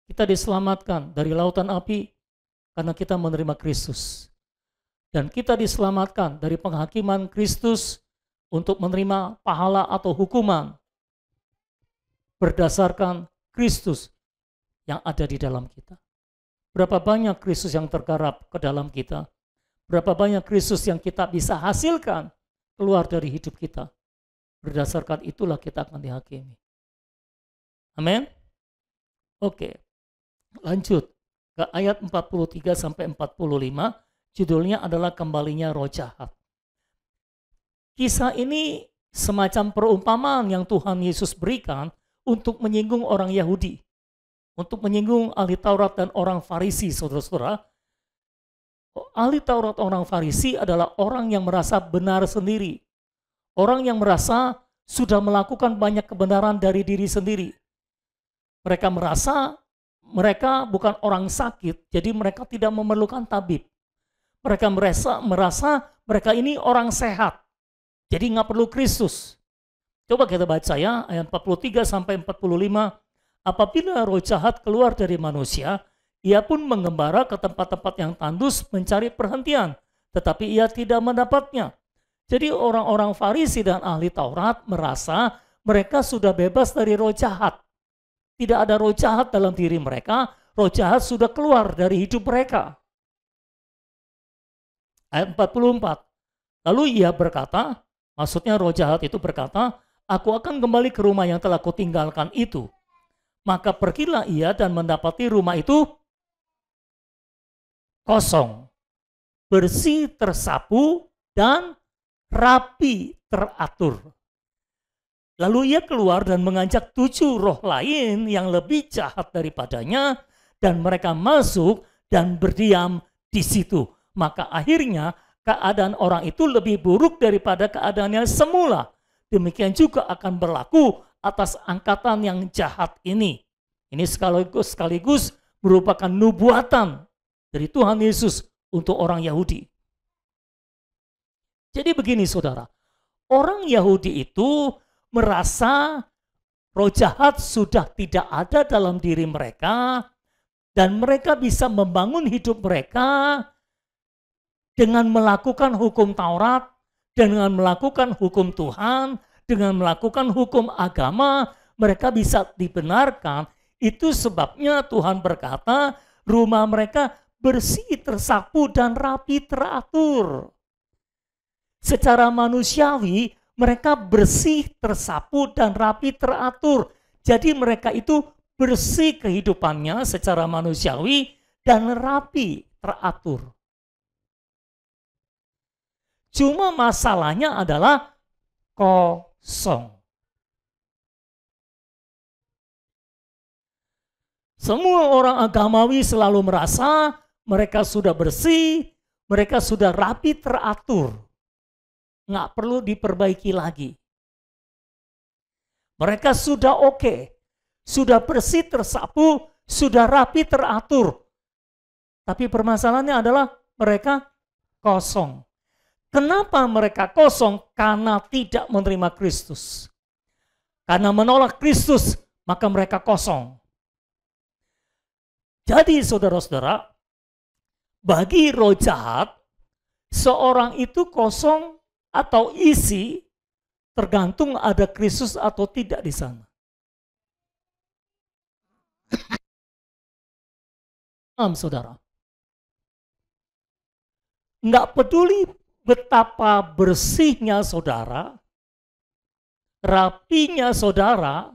Kita diselamatkan dari lautan api karena kita menerima Kristus. Dan kita diselamatkan dari penghakiman Kristus untuk menerima pahala atau hukuman berdasarkan Kristus yang ada di dalam kita. Berapa banyak Kristus yang tergarap ke dalam kita? Berapa banyak Kristus yang kita bisa hasilkan keluar dari hidup kita? Berdasarkan itulah kita akan dihakimi. Amin? Oke. Lanjut ke ayat 43 sampai 45. Judulnya adalah kembalinya roh jahat. Kisah ini semacam perumpamaan yang Tuhan Yesus berikan untuk menyinggung orang Yahudi, untuk menyinggung ahli Taurat dan orang Farisi, saudara-saudara. Ahli Taurat orang Farisi adalah orang yang merasa benar sendiri, orang yang merasa sudah melakukan banyak kebenaran dari diri sendiri. Mereka merasa mereka bukan orang sakit, jadi mereka tidak memerlukan tabib. Mereka merasa mereka ini orang sehat, jadi nggak perlu Kristus. Coba kita baca ya, ayat 43 sampai 45. Apabila roh jahat keluar dari manusia, ia pun mengembara ke tempat-tempat yang tandus mencari perhentian, tetapi ia tidak mendapatnya. Jadi orang-orang Farisi dan ahli Taurat merasa mereka sudah bebas dari roh jahat. Tidak ada roh jahat dalam diri mereka, roh jahat sudah keluar dari hidup mereka. Ayat 44. Lalu ia berkata, maksudnya roh jahat itu berkata, aku akan kembali ke rumah yang telah kutinggalkan itu. Maka pergilah ia dan mendapati rumah itu kosong, bersih, tersapu, dan rapi, teratur. Lalu ia keluar dan mengajak 7 roh lain yang lebih jahat daripadanya, dan mereka masuk dan berdiam di situ. Maka akhirnya keadaan orang itu lebih buruk daripada keadaannya semula. Demikian juga akan berlaku atas angkatan yang jahat ini. Ini sekaligus merupakan nubuatan dari Tuhan Yesus untuk orang Yahudi. Jadi begini saudara, orang Yahudi itu merasa roh jahat sudah tidak ada dalam diri mereka, dan mereka bisa membangun hidup mereka dengan melakukan hukum Taurat, dengan melakukan hukum Tuhan, dengan melakukan hukum agama, mereka bisa dibenarkan. Itu sebabnya Tuhan berkata, rumah mereka bersih, tersapu, dan rapi, teratur. Secara manusiawi, mereka bersih, tersapu, dan rapi, teratur. Jadi mereka itu bersih kehidupannya secara manusiawi dan rapi, teratur. Cuma masalahnya adalah kosong. Semua orang agamawi selalu merasa mereka sudah bersih, mereka sudah rapi teratur. Nggak perlu diperbaiki lagi. Mereka sudah oke, sudah bersih tersapu, sudah rapi teratur. Tapi permasalahannya adalah mereka kosong. Kenapa mereka kosong? Karena tidak menerima Kristus. Karena menolak Kristus, maka mereka kosong. Jadi saudara-saudara, bagi roh jahat, seorang itu kosong atau isi tergantung ada Kristus atau tidak di sana. Saudara. Nggak peduli betapa bersihnya saudara, rapinya saudara,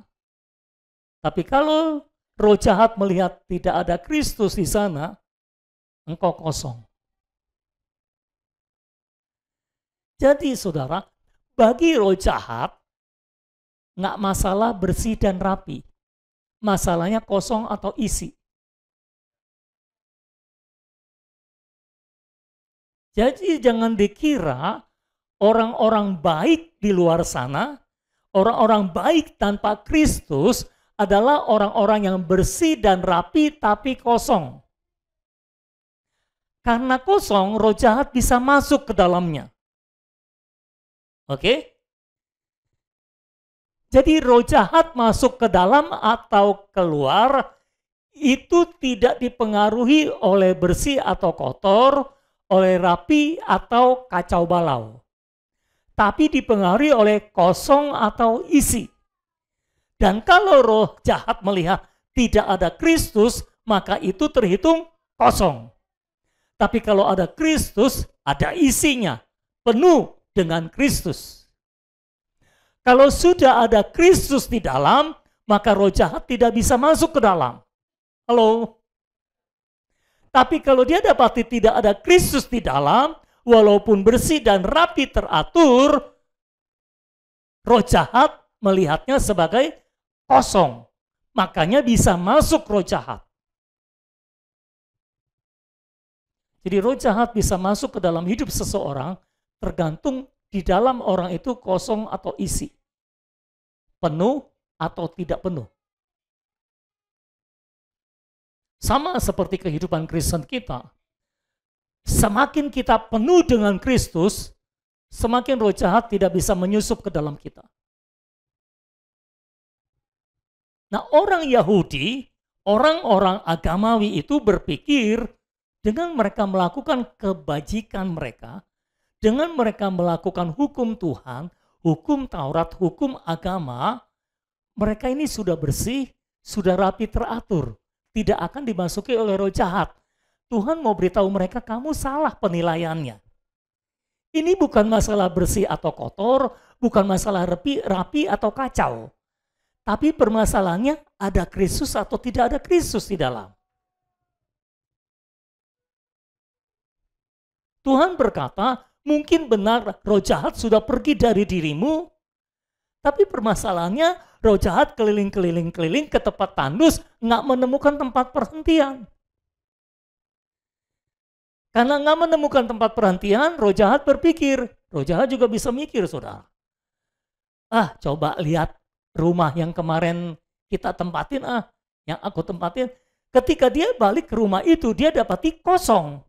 tapi kalau roh jahat melihat tidak ada Kristus di sana, engkau kosong. Jadi saudara, bagi roh jahat, nggak masalah bersih dan rapi. Masalahnya kosong atau isi. Jadi jangan dikira orang-orang baik di luar sana, orang-orang baik tanpa Kristus adalah orang-orang yang bersih dan rapi tapi kosong. Karena kosong, roh jahat bisa masuk ke dalamnya. Oke? Jadi roh jahat masuk ke dalam atau keluar itu tidak dipengaruhi oleh bersih atau kotor, oleh rapi atau kacau balau. Tapi dipengaruhi oleh kosong atau isi. Dan kalau roh jahat melihat tidak ada Kristus, maka itu terhitung kosong. Tapi kalau ada Kristus, ada isinya, penuh dengan Kristus. Kalau sudah ada Kristus di dalam, maka roh jahat tidak bisa masuk ke dalam. Halo? Tapi kalau dia dapati tidak ada Kristus di dalam, walaupun bersih dan rapi teratur, roh jahat melihatnya sebagai kosong. Makanya bisa masuk roh jahat. Jadi roh jahat bisa masuk ke dalam hidup seseorang tergantung di dalam orang itu kosong atau isi. Penuh atau tidak penuh. Sama seperti kehidupan Kristen kita. Semakin kita penuh dengan Kristus, semakin roh jahat tidak bisa menyusup ke dalam kita. Nah, orang Yahudi, orang-orang agamawi itu berpikir dengan mereka melakukan kebajikan mereka, dengan mereka melakukan hukum Tuhan, hukum Taurat, hukum agama, mereka ini sudah bersih, sudah rapi teratur, tidak akan dimasuki oleh roh jahat. Tuhan mau beritahu mereka, kamu salah penilaiannya. Ini bukan masalah bersih atau kotor, bukan masalah rapi atau kacau. Tapi permasalahannya ada Kristus atau tidak ada Kristus di dalam. Tuhan berkata, mungkin benar roh jahat sudah pergi dari dirimu, tapi permasalahannya roh jahat keliling ke tempat tandus, nggak menemukan tempat perhentian. Karena nggak menemukan tempat perhentian, roh jahat berpikir, roh jahat juga bisa mikir, saudara. Coba lihat rumah yang kemarin kita tempatin, yang aku tempatin. Ketika dia balik ke rumah itu, dia dapati kosong.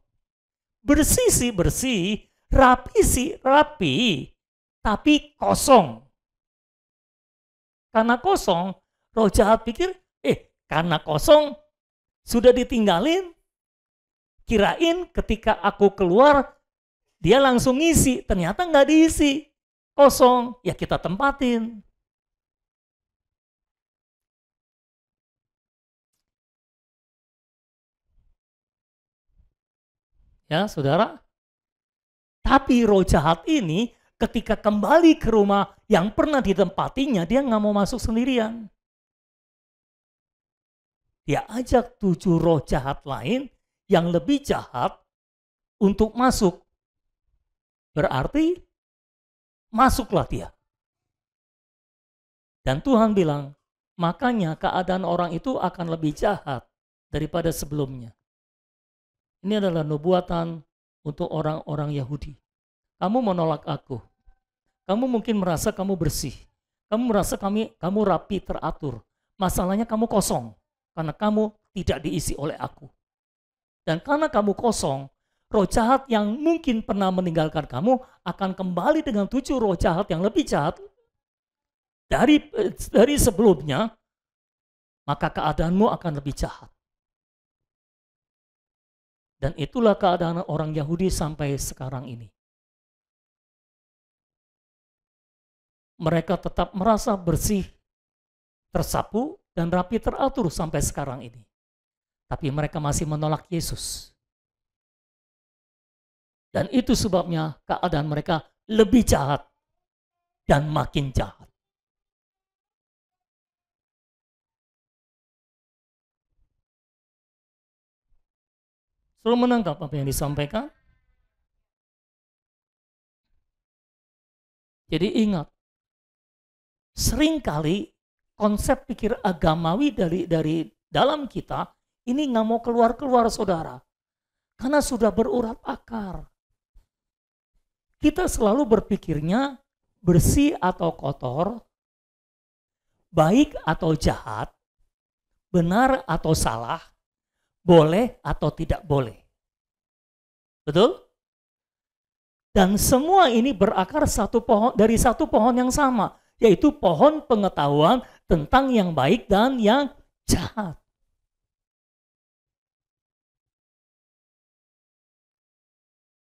Bersih sih bersih, rapi sih rapi, tapi kosong. Karena kosong, roh jahat pikir, karena kosong, sudah ditinggalin, kirain ketika aku keluar, dia langsung ngisi, ternyata nggak diisi, kosong, ya kita tempatin. Ya, saudara. Tapi roh jahat ini ketika kembali ke rumah yang pernah ditempatinya, dia nggak mau masuk sendirian. Dia ajak 7 roh jahat lain yang lebih jahat untuk masuk. Berarti masuklah dia. Dan Tuhan bilang, makanya keadaan orang itu akan lebih jahat daripada sebelumnya. Ini adalah nubuatan untuk orang-orang Yahudi. Kamu menolak aku. Kamu mungkin merasa kamu bersih. Kamu merasa kamu rapi, teratur. Masalahnya kamu kosong. Karena kamu tidak diisi oleh aku. Dan karena kamu kosong, roh jahat yang mungkin pernah meninggalkan kamu akan kembali dengan 7 roh jahat yang lebih jahat dari sebelumnya, maka keadaanmu akan lebih jahat. Dan itulah keadaan orang Yahudi sampai sekarang ini. Mereka tetap merasa bersih, tersapu, dan rapi teratur sampai sekarang ini. Tapi mereka masih menolak Yesus. Dan itu sebabnya keadaan mereka lebih jahat dan makin jahat. Selalu menangkap apa yang disampaikan? Jadi ingat, seringkali konsep pikir agamawi dari dalam kita ini nggak mau keluar-keluar, saudara. Karena sudah berurat akar. Kita selalu berpikirnya bersih atau kotor, baik atau jahat, benar atau salah, boleh atau tidak boleh. Betul? Dan semua ini berakar dari satu pohon yang sama, yaitu pohon pengetahuan tentang yang baik dan yang jahat.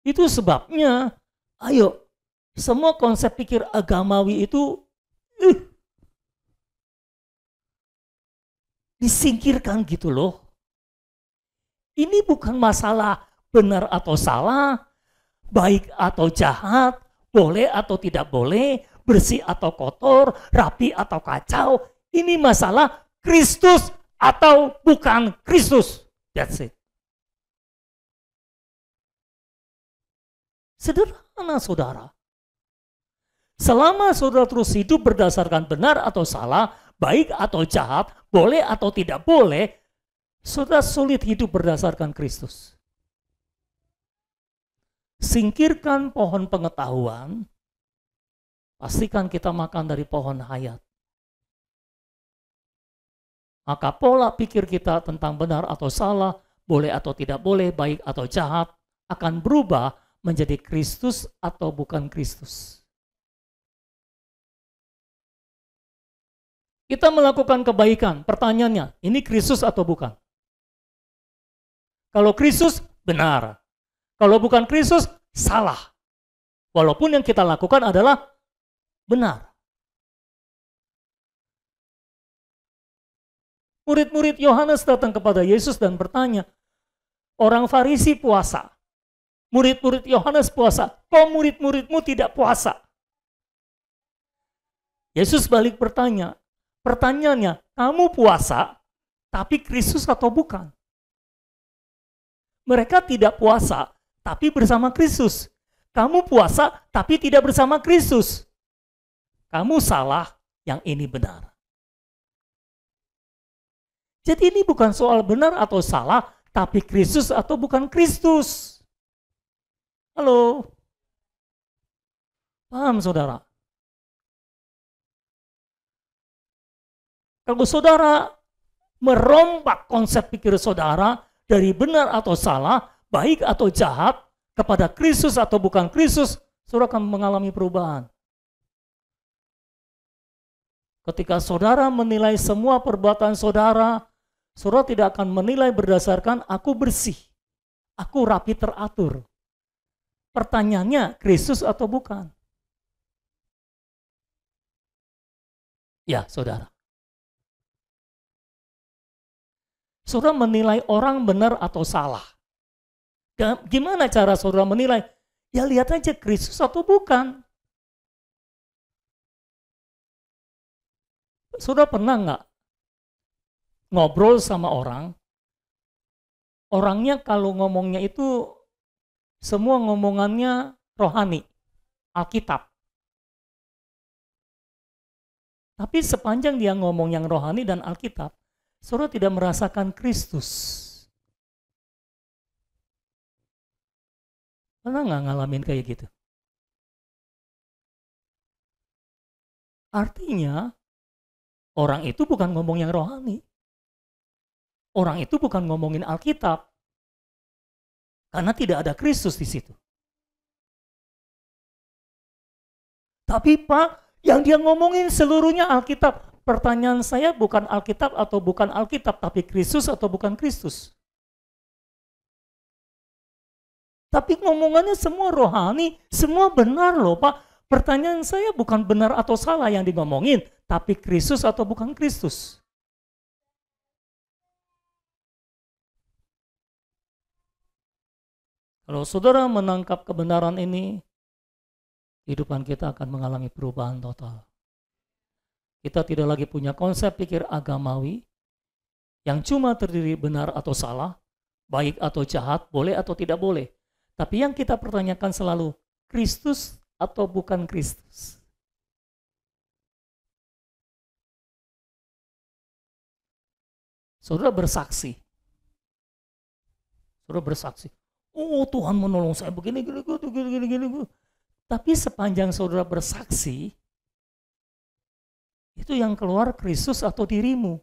Itu sebabnya, ayo, semua konsep pikir agamawi itu disingkirkan gitu loh. Ini bukan masalah benar atau salah, baik atau jahat, boleh atau tidak boleh, bersih atau kotor, rapi atau kacau. Ini masalah Kristus atau bukan Kristus. That's it. Sederhana, saudara. Selama saudara terus hidup berdasarkan benar atau salah, baik atau jahat, boleh atau tidak boleh, saudara sulit hidup berdasarkan Kristus. Singkirkan pohon pengetahuan, pastikan kita makan dari pohon hayat. Maka pola pikir kita tentang benar atau salah, boleh atau tidak boleh, baik atau jahat, akan berubah menjadi Kristus atau bukan Kristus. Kita melakukan kebaikan, pertanyaannya, ini Kristus atau bukan? Kalau Kristus, benar. Kalau bukan Kristus, salah. Walaupun yang kita lakukan adalah benar. Murid-murid Yohanes datang kepada Yesus dan bertanya, orang Farisi puasa. Murid-murid Yohanes puasa, kok murid-muridmu tidak puasa? Yesus balik bertanya, pertanyaannya, kamu puasa, tapi Kristus atau bukan? Mereka tidak puasa, tapi bersama Kristus. Kamu puasa, tapi tidak bersama Kristus. Kamu salah, yang ini benar. Jadi ini bukan soal benar atau salah, tapi Kristus atau bukan Kristus. Halo? Paham, saudara? Kalau saudara merombak konsep pikir saudara dari benar atau salah, baik atau jahat, kepada Kristus atau bukan Kristus, saudara akan mengalami perubahan. Ketika saudara menilai semua perbuatan saudara, saudara tidak akan menilai berdasarkan aku bersih, aku rapi teratur. Pertanyaannya, Kristus atau bukan? Ya, saudara. Saudara menilai orang benar atau salah. Gimana cara saudara menilai? Ya lihat aja Kristus atau bukan. Saudara pernah nggak ngobrol sama orang, orangnya kalau ngomongnya itu semua ngomongannya rohani, Alkitab. Tapi sepanjang dia ngomong yang rohani dan Alkitab, saudara tidak merasakan Kristus. Pernah nggak ngalamin kayak gitu? Artinya, orang itu bukan ngomong yang rohani. Orang itu bukan ngomongin Alkitab. Karena tidak ada Kristus di situ. Tapi Pak, yang dia ngomongin seluruhnya Alkitab. Pertanyaan saya bukan Alkitab atau bukan Alkitab, tapi Kristus atau bukan Kristus. Tapi ngomongannya semua rohani, semua benar loh Pak. Pertanyaan saya bukan benar atau salah yang digomongin, tapi Kristus atau bukan Kristus. Kalau saudara menangkap kebenaran ini, kehidupan kita akan mengalami perubahan total. Kita tidak lagi punya konsep pikir agamawi yang cuma terdiri benar atau salah, baik atau jahat, boleh atau tidak boleh. Tapi yang kita pertanyakan selalu, Kristus atau bukan Kristus? Saudara bersaksi. Saudara bersaksi. Oh, Tuhan menolong saya begini, gini. Tapi sepanjang saudara bersaksi, itu yang keluar Kristus atau dirimu.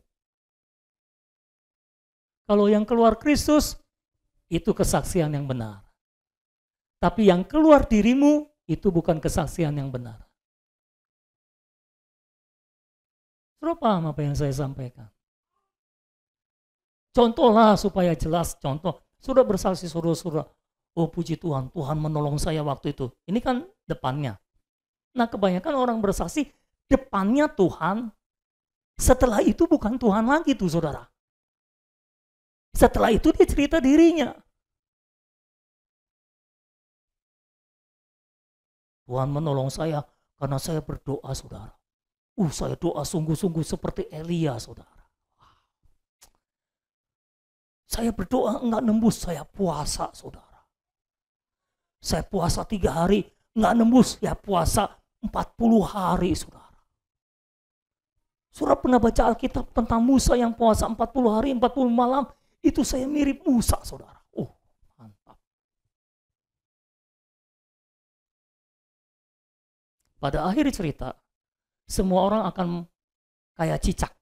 Kalau yang keluar Kristus, itu kesaksian yang benar. Tapi yang keluar dirimu, itu bukan kesaksian yang benar. Saudara paham apa yang saya sampaikan? Contohlah supaya jelas, contoh. Sudah bersaksi saudara-saudara, oh puji Tuhan, Tuhan menolong saya waktu itu. Ini kan depannya. Nah kebanyakan orang bersaksi, depannya Tuhan, setelah itu bukan Tuhan lagi tuh saudara. Setelah itu dia cerita dirinya. Tuhan menolong saya karena saya berdoa saudara. Saya doa sungguh-sungguh seperti Elia saudara. Saya berdoa enggak nembus, saya puasa saudara. Saya puasa 3 hari, enggak nembus, ya puasa 40 hari saudara. Saudara pernah baca Alkitab tentang Musa yang puasa 40 hari, 40 malam, itu saya mirip Musa saudara. Mantap. Pada akhir cerita, semua orang akan kayak cicak.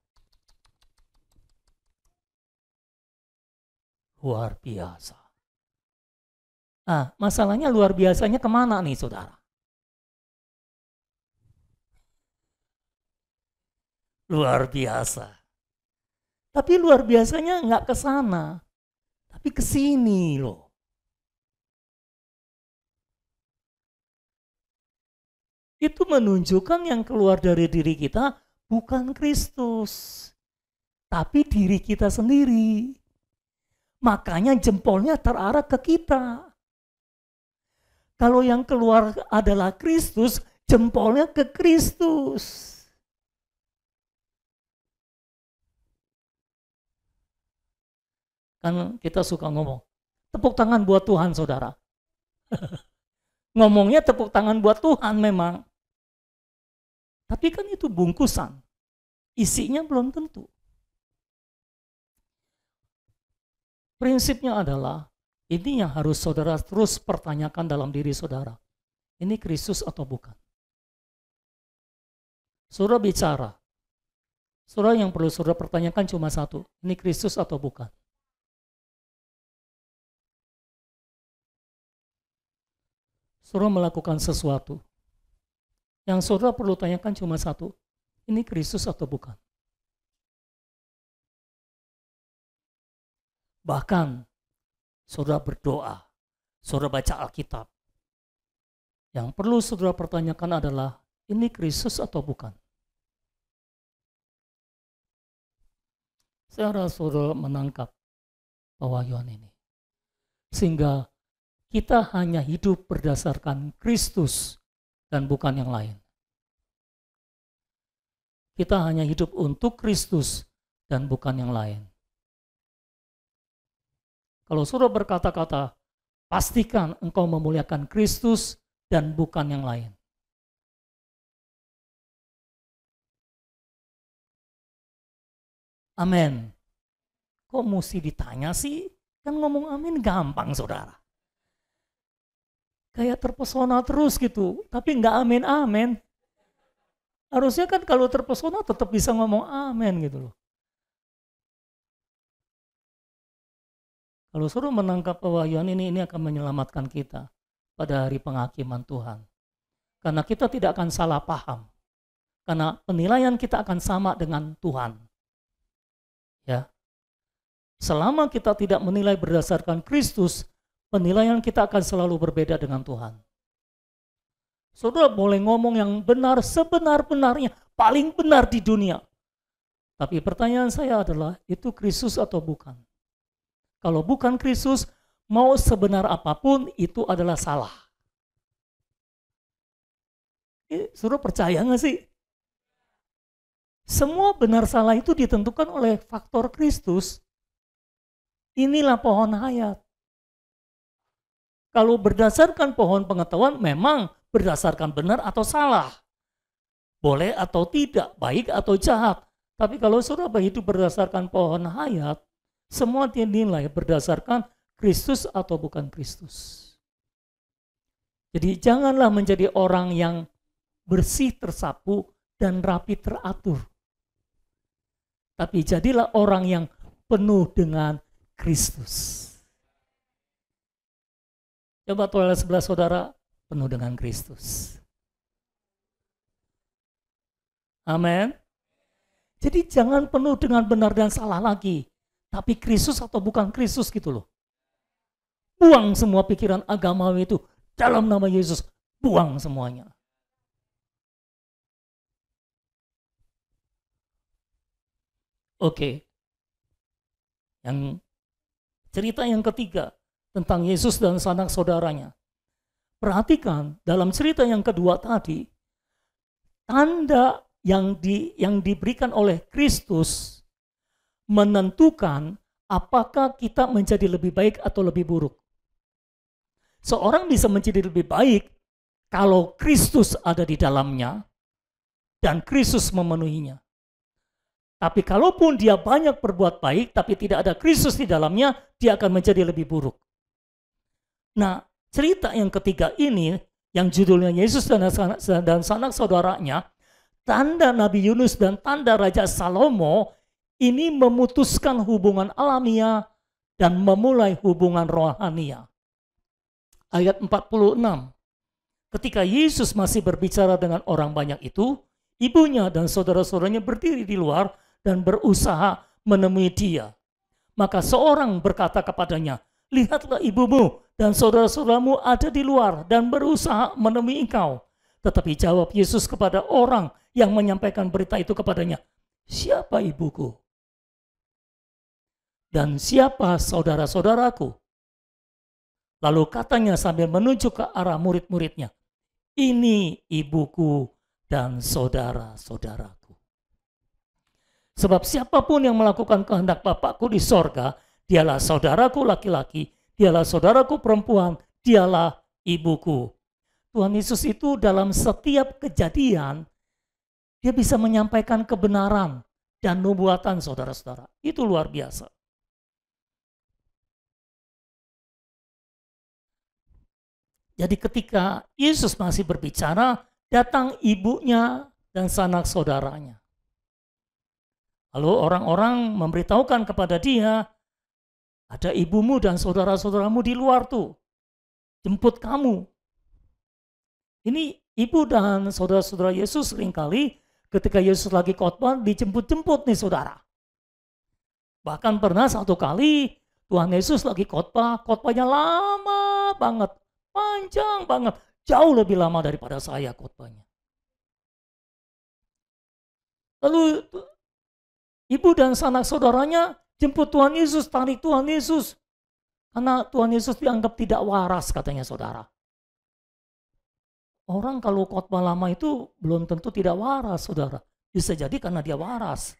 Luar biasa. Masalahnya luar biasanya kemana nih saudara? Luar biasa. Tapi luar biasanya nggak ke sana, tapi ke sini loh. Itu menunjukkan yang keluar dari diri kita bukan Kristus, tapi diri kita sendiri. Makanya jempolnya terarah ke kita. Kalau yang keluar adalah Kristus, jempolnya ke Kristus. Kan kita suka ngomong, tepuk tangan buat Tuhan saudara. Ngomongnya tepuk tangan buat Tuhan memang. Tapi kan itu bungkusan. Isinya belum tentu. Prinsipnya adalah, ini yang harus saudara terus pertanyakan dalam diri saudara. Ini Kristus atau bukan? Saudara bicara. Saudara yang perlu saudara pertanyakan cuma satu. Ini Kristus atau bukan? Saudara melakukan sesuatu. Yang saudara perlu tanyakan cuma satu. Ini Kristus atau bukan? Bahkan saudara berdoa, saudara baca Alkitab. Yang perlu saudara pertanyakan adalah, ini Kristus atau bukan? Saya harap saudara menangkap pewahyuan ini. Sehingga kita hanya hidup berdasarkan Kristus dan bukan yang lain. Kita hanya hidup untuk Kristus dan bukan yang lain. Kalau saudara berkata-kata, pastikan engkau memuliakan Kristus dan bukan yang lain. Amin. Kok mesti ditanya sih? Kan ngomong amin gampang, saudara. Kayak terpesona terus gitu, tapi nggak amin-amin. Harusnya kan kalau terpesona tetap bisa ngomong amin gitu loh. Kalau suruh menangkap pewahyuan ini akan menyelamatkan kita pada hari penghakiman Tuhan. Karena kita tidak akan salah paham. Karena penilaian kita akan sama dengan Tuhan. Ya. Selama kita tidak menilai berdasarkan Kristus, penilaian kita akan selalu berbeda dengan Tuhan. Saudara boleh ngomong yang benar sebenar-benarnya, paling benar di dunia. Tapi pertanyaan saya adalah, itu Kristus atau bukan? Kalau bukan Kristus, mau sebenar apapun itu adalah salah. Saudara percaya nggak sih? Semua benar salah itu ditentukan oleh faktor Kristus. Inilah pohon hayat. Kalau berdasarkan pohon pengetahuan, memang berdasarkan benar atau salah. Boleh atau tidak, baik atau jahat. Tapi kalau saudara hidup berdasarkan pohon hayat, semua dinilai berdasarkan Kristus atau bukan Kristus. Jadi janganlah menjadi orang yang bersih tersapu dan rapi teratur. Tapi jadilah orang yang penuh dengan Kristus. Coba toilet sebelah saudara penuh dengan Kristus. Amin. Jadi jangan penuh dengan benar dan salah lagi. Tapi Kristus atau bukan Kristus gitu loh. Buang semua pikiran agamawi itu. Dalam nama Yesus, buang semuanya. Oke. Yang cerita yang ketiga tentang Yesus dan sanak saudaranya. Perhatikan dalam cerita yang kedua tadi, tanda yang diberikan oleh Kristus menentukan apakah kita menjadi lebih baik atau lebih buruk. Seorang bisa menjadi lebih baik kalau Kristus ada di dalamnya dan Kristus memenuhinya. Tapi kalaupun dia banyak berbuat baik tapi tidak ada Kristus di dalamnya, dia akan menjadi lebih buruk. Nah, cerita yang ketiga ini yang judulnya Yesus dan sanak saudaranya, tanda Nabi Yunus dan tanda Raja Salomo ini memutuskan hubungan alamiah dan memulai hubungan rohania. Ayat 46. Ketika Yesus masih berbicara dengan orang banyak itu, ibunya dan saudara-saudaranya berdiri di luar dan berusaha menemui dia. Maka seorang berkata kepadanya, "Lihatlah ibumu dan saudara-saudaramu ada di luar dan berusaha menemui engkau." Tetapi jawab Yesus kepada orang yang menyampaikan berita itu kepadanya, "Siapa ibuku? Dan siapa saudara-saudaraku?" Lalu katanya sambil menunjuk ke arah murid-muridnya, "Ini ibuku dan saudara-saudaraku. Sebab siapapun yang melakukan kehendak Bapakku di sorga, dialah saudaraku laki-laki, dialah saudaraku perempuan, dialah ibuku." Tuhan Yesus itu dalam setiap kejadian, dia bisa menyampaikan kebenaran dan nubuatan saudara-saudara. Itu luar biasa. Jadi ketika Yesus masih berbicara, datang ibunya dan sanak saudaranya. Lalu orang-orang memberitahukan kepada dia, "Ada ibumu dan saudara-saudaramu di luar tuh, jemput kamu." Ini ibu dan saudara-saudara Yesus seringkali ketika Yesus lagi khotbah dijemput-jemput nih saudara. Bahkan pernah satu kali Tuhan Yesus lagi khotbah, khotbahnya lama banget, panjang banget, jauh lebih lama daripada saya khotbahnya. Lalu ibu dan sanak saudaranya jemput Tuhan Yesus, tarik Tuhan Yesus. Karena Tuhan Yesus dianggap tidak waras katanya saudara. Orang kalau khotbah lama itu belum tentu tidak waras saudara. Bisa jadi karena dia waras.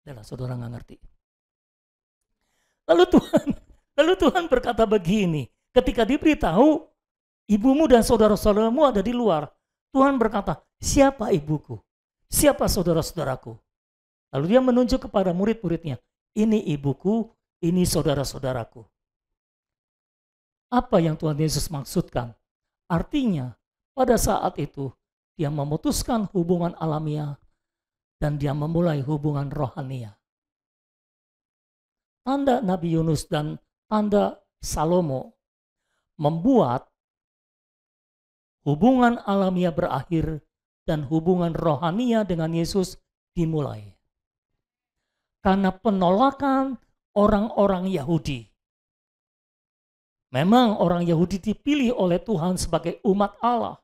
Yalah saudara nggak ngerti. Lalu Tuhan berkata begini, ketika diberitahu Ibumu dan saudara-saudaramu ada di luar. Tuhan berkata, siapa ibuku? Siapa saudara-saudaraku? Lalu dia menunjuk kepada murid-muridnya, ini ibuku, ini saudara-saudaraku. Apa yang Tuhan Yesus maksudkan? Artinya, pada saat itu, dia memutuskan hubungan alamiah dan dia memulai hubungan rohania. Tanda Nabi Yunus dan tanda Salomo membuat hubungan alamiah berakhir dan hubungan rohania dengan Yesus dimulai. Karena penolakan orang-orang Yahudi. Memang orang Yahudi dipilih oleh Tuhan sebagai umat Allah.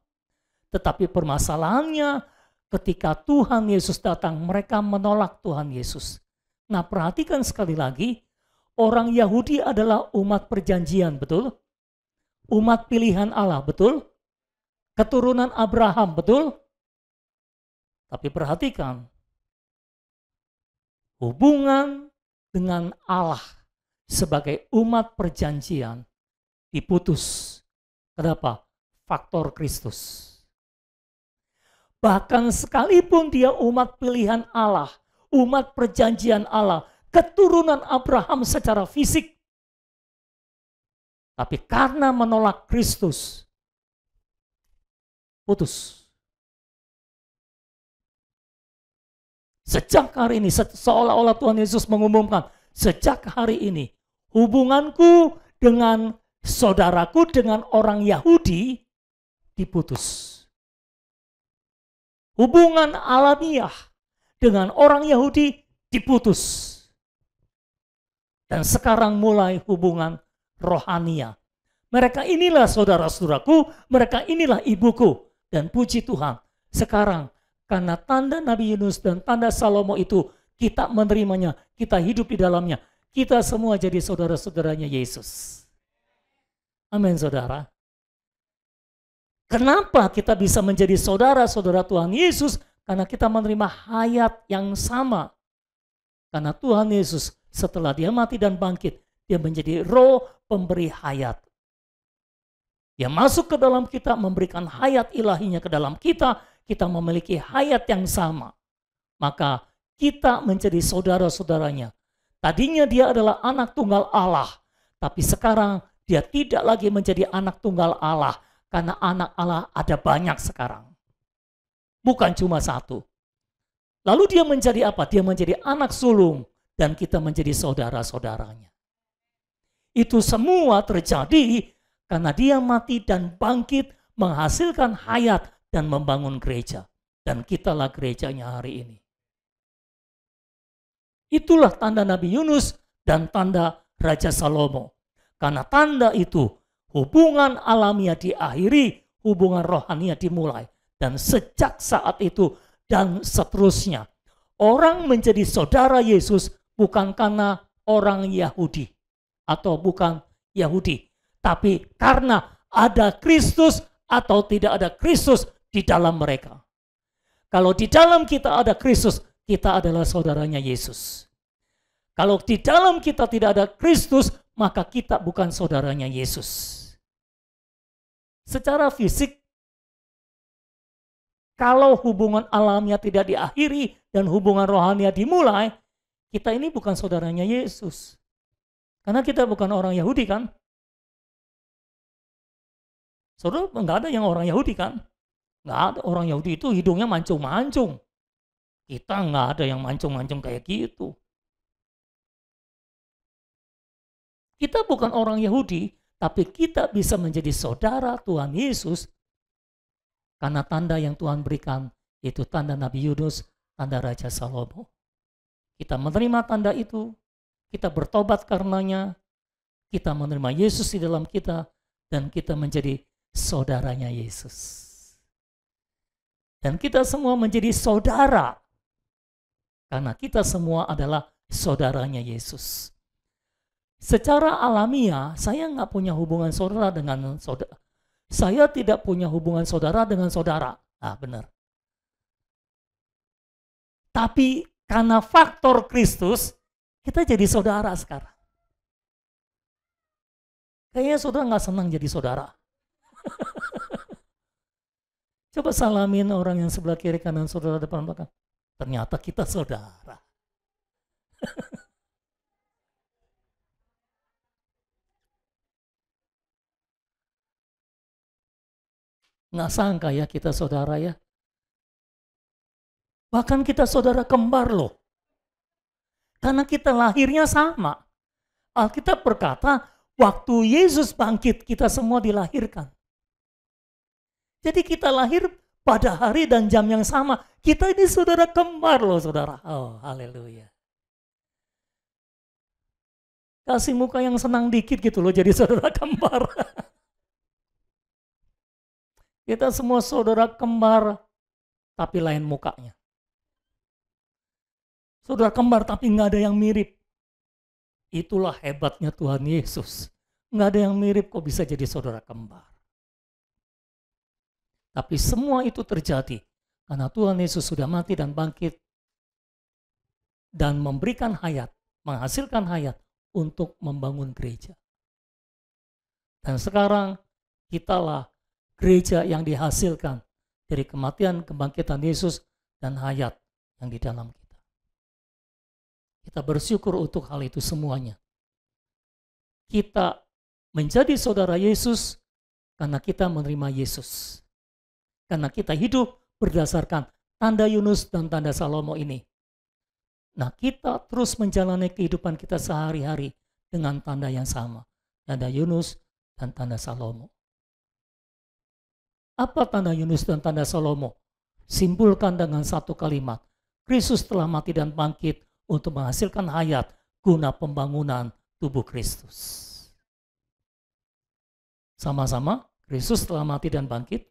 Tetapi permasalahannya ketika Tuhan Yesus datang, mereka menolak Tuhan Yesus. Nah, perhatikan sekali lagi, orang Yahudi adalah umat perjanjian, betul? Umat pilihan Allah, betul? Keturunan Abraham, betul? Tapi perhatikan, hubungan dengan Allah sebagai umat perjanjian diputus. Kenapa? Faktor Kristus. Bahkan sekalipun dia umat pilihan Allah, umat perjanjian Allah, keturunan Abraham secara fisik, tapi karena menolak Kristus, putus. Sejak hari ini, seolah-olah Tuhan Yesus mengumumkan, sejak hari ini, hubunganku dengan saudaraku, dengan orang Yahudi, diputus. Hubungan alamiah dengan orang Yahudi diputus. Dan sekarang mulai hubungan rohania. Mereka inilah saudara-saudaraku, mereka inilah ibuku. Dan puji Tuhan, sekarang karena tanda Nabi Yunus dan tanda Salomo itu, kita menerimanya, kita hidup di dalamnya. Kita semua jadi saudara-saudaranya Yesus. Amin, saudara. Kenapa kita bisa menjadi saudara-saudara Tuhan Yesus? Karena kita menerima hayat yang sama. Karena Tuhan Yesus setelah dia mati dan bangkit, dia menjadi roh pemberi hayat. Dia masuk ke dalam kita, memberikan hayat ilahinya ke dalam kita, kita memiliki hayat yang sama. Maka kita menjadi saudara-saudaranya. Tadinya dia adalah anak tunggal Allah, tapi sekarang dia tidak lagi menjadi anak tunggal Allah, karena anak Allah ada banyak sekarang. Bukan cuma satu. Lalu dia menjadi apa? Dia menjadi anak sulung, dan kita menjadi saudara-saudaranya. Itu semua terjadi karena dia mati dan bangkit, menghasilkan hayat dan membangun gereja. Dan kitalah gerejanya hari ini. Itulah tanda Nabi Yunus dan tanda Raja Salomo. Karena tanda itu, hubungan alamiah diakhiri, hubungan rohania dimulai. Dan sejak saat itu dan seterusnya, orang menjadi saudara Yesus bukan karena orang Yahudi atau bukan Yahudi, tapi karena ada Kristus atau tidak ada Kristus di dalam mereka. Kalau di dalam kita ada Kristus, kita adalah saudaranya Yesus. Kalau di dalam kita tidak ada Kristus, maka kita bukan saudaranya Yesus. Secara fisik, kalau hubungan alamiah tidak diakhiri dan hubungan rohania dimulai, kita ini bukan saudaranya Yesus. Karena kita bukan orang Yahudi kan? Saudara, nggak ada yang orang Yahudi kan? Nggak ada orang Yahudi itu hidungnya mancung-mancung. Kita nggak ada yang mancung-mancung kayak gitu. Kita bukan orang Yahudi, tapi kita bisa menjadi saudara Tuhan Yesus karena tanda yang Tuhan berikan, itu tanda Nabi Yunus, tanda Raja Salomo. Kita menerima tanda itu, kita bertobat karenanya, kita menerima Yesus di dalam kita, dan kita menjadi saudaranya Yesus. Dan kita semua menjadi saudara, karena kita semua adalah saudaranya Yesus. Secara alamiah, saya nggak punya hubungan saudara dengan saudara. Saya tidak punya hubungan saudara dengan saudara. Ah, benar. Tapi karena faktor Kristus, kita jadi saudara sekarang. Kayaknya saudara nggak senang jadi saudara. Coba salamin orang yang sebelah kiri kanan saudara, depan belakang. Ternyata kita saudara. Nggak sangka ya kita saudara ya. Bahkan kita saudara kembar loh. Karena kita lahirnya sama. Alkitab berkata, waktu Yesus bangkit, kita semua dilahirkan. Jadi kita lahir pada hari dan jam yang sama. Kita ini saudara kembar loh saudara. Oh, haleluya. Kasih muka yang senang dikit gitu loh jadi saudara kembar. Kita semua saudara kembar, tapi lain mukanya. Saudara kembar tapi nggak ada yang mirip. Itulah hebatnya Tuhan Yesus. Nggak ada yang mirip kok bisa jadi saudara kembar. Tapi semua itu terjadi karena Tuhan Yesus sudah mati dan bangkit dan memberikan hayat, menghasilkan hayat untuk membangun gereja. Dan sekarang kitalah gereja yang dihasilkan dari kematian, kebangkitan Yesus dan hayat yang di dalam kita. Kita bersyukur untuk hal itu semuanya. Kita menjadi saudara Yesus karena kita menerima Yesus. Karena kita hidup berdasarkan tanda Yunus dan tanda Salomo ini. Nah, kita terus menjalani kehidupan kita sehari-hari dengan tanda yang sama. Tanda Yunus dan tanda Salomo. Apa tanda Yunus dan tanda Salomo? Simpulkan dengan satu kalimat. Kristus telah mati dan bangkit untuk menghasilkan hayat guna pembangunan tubuh Kristus. Sama-sama, Kristus telah mati dan bangkit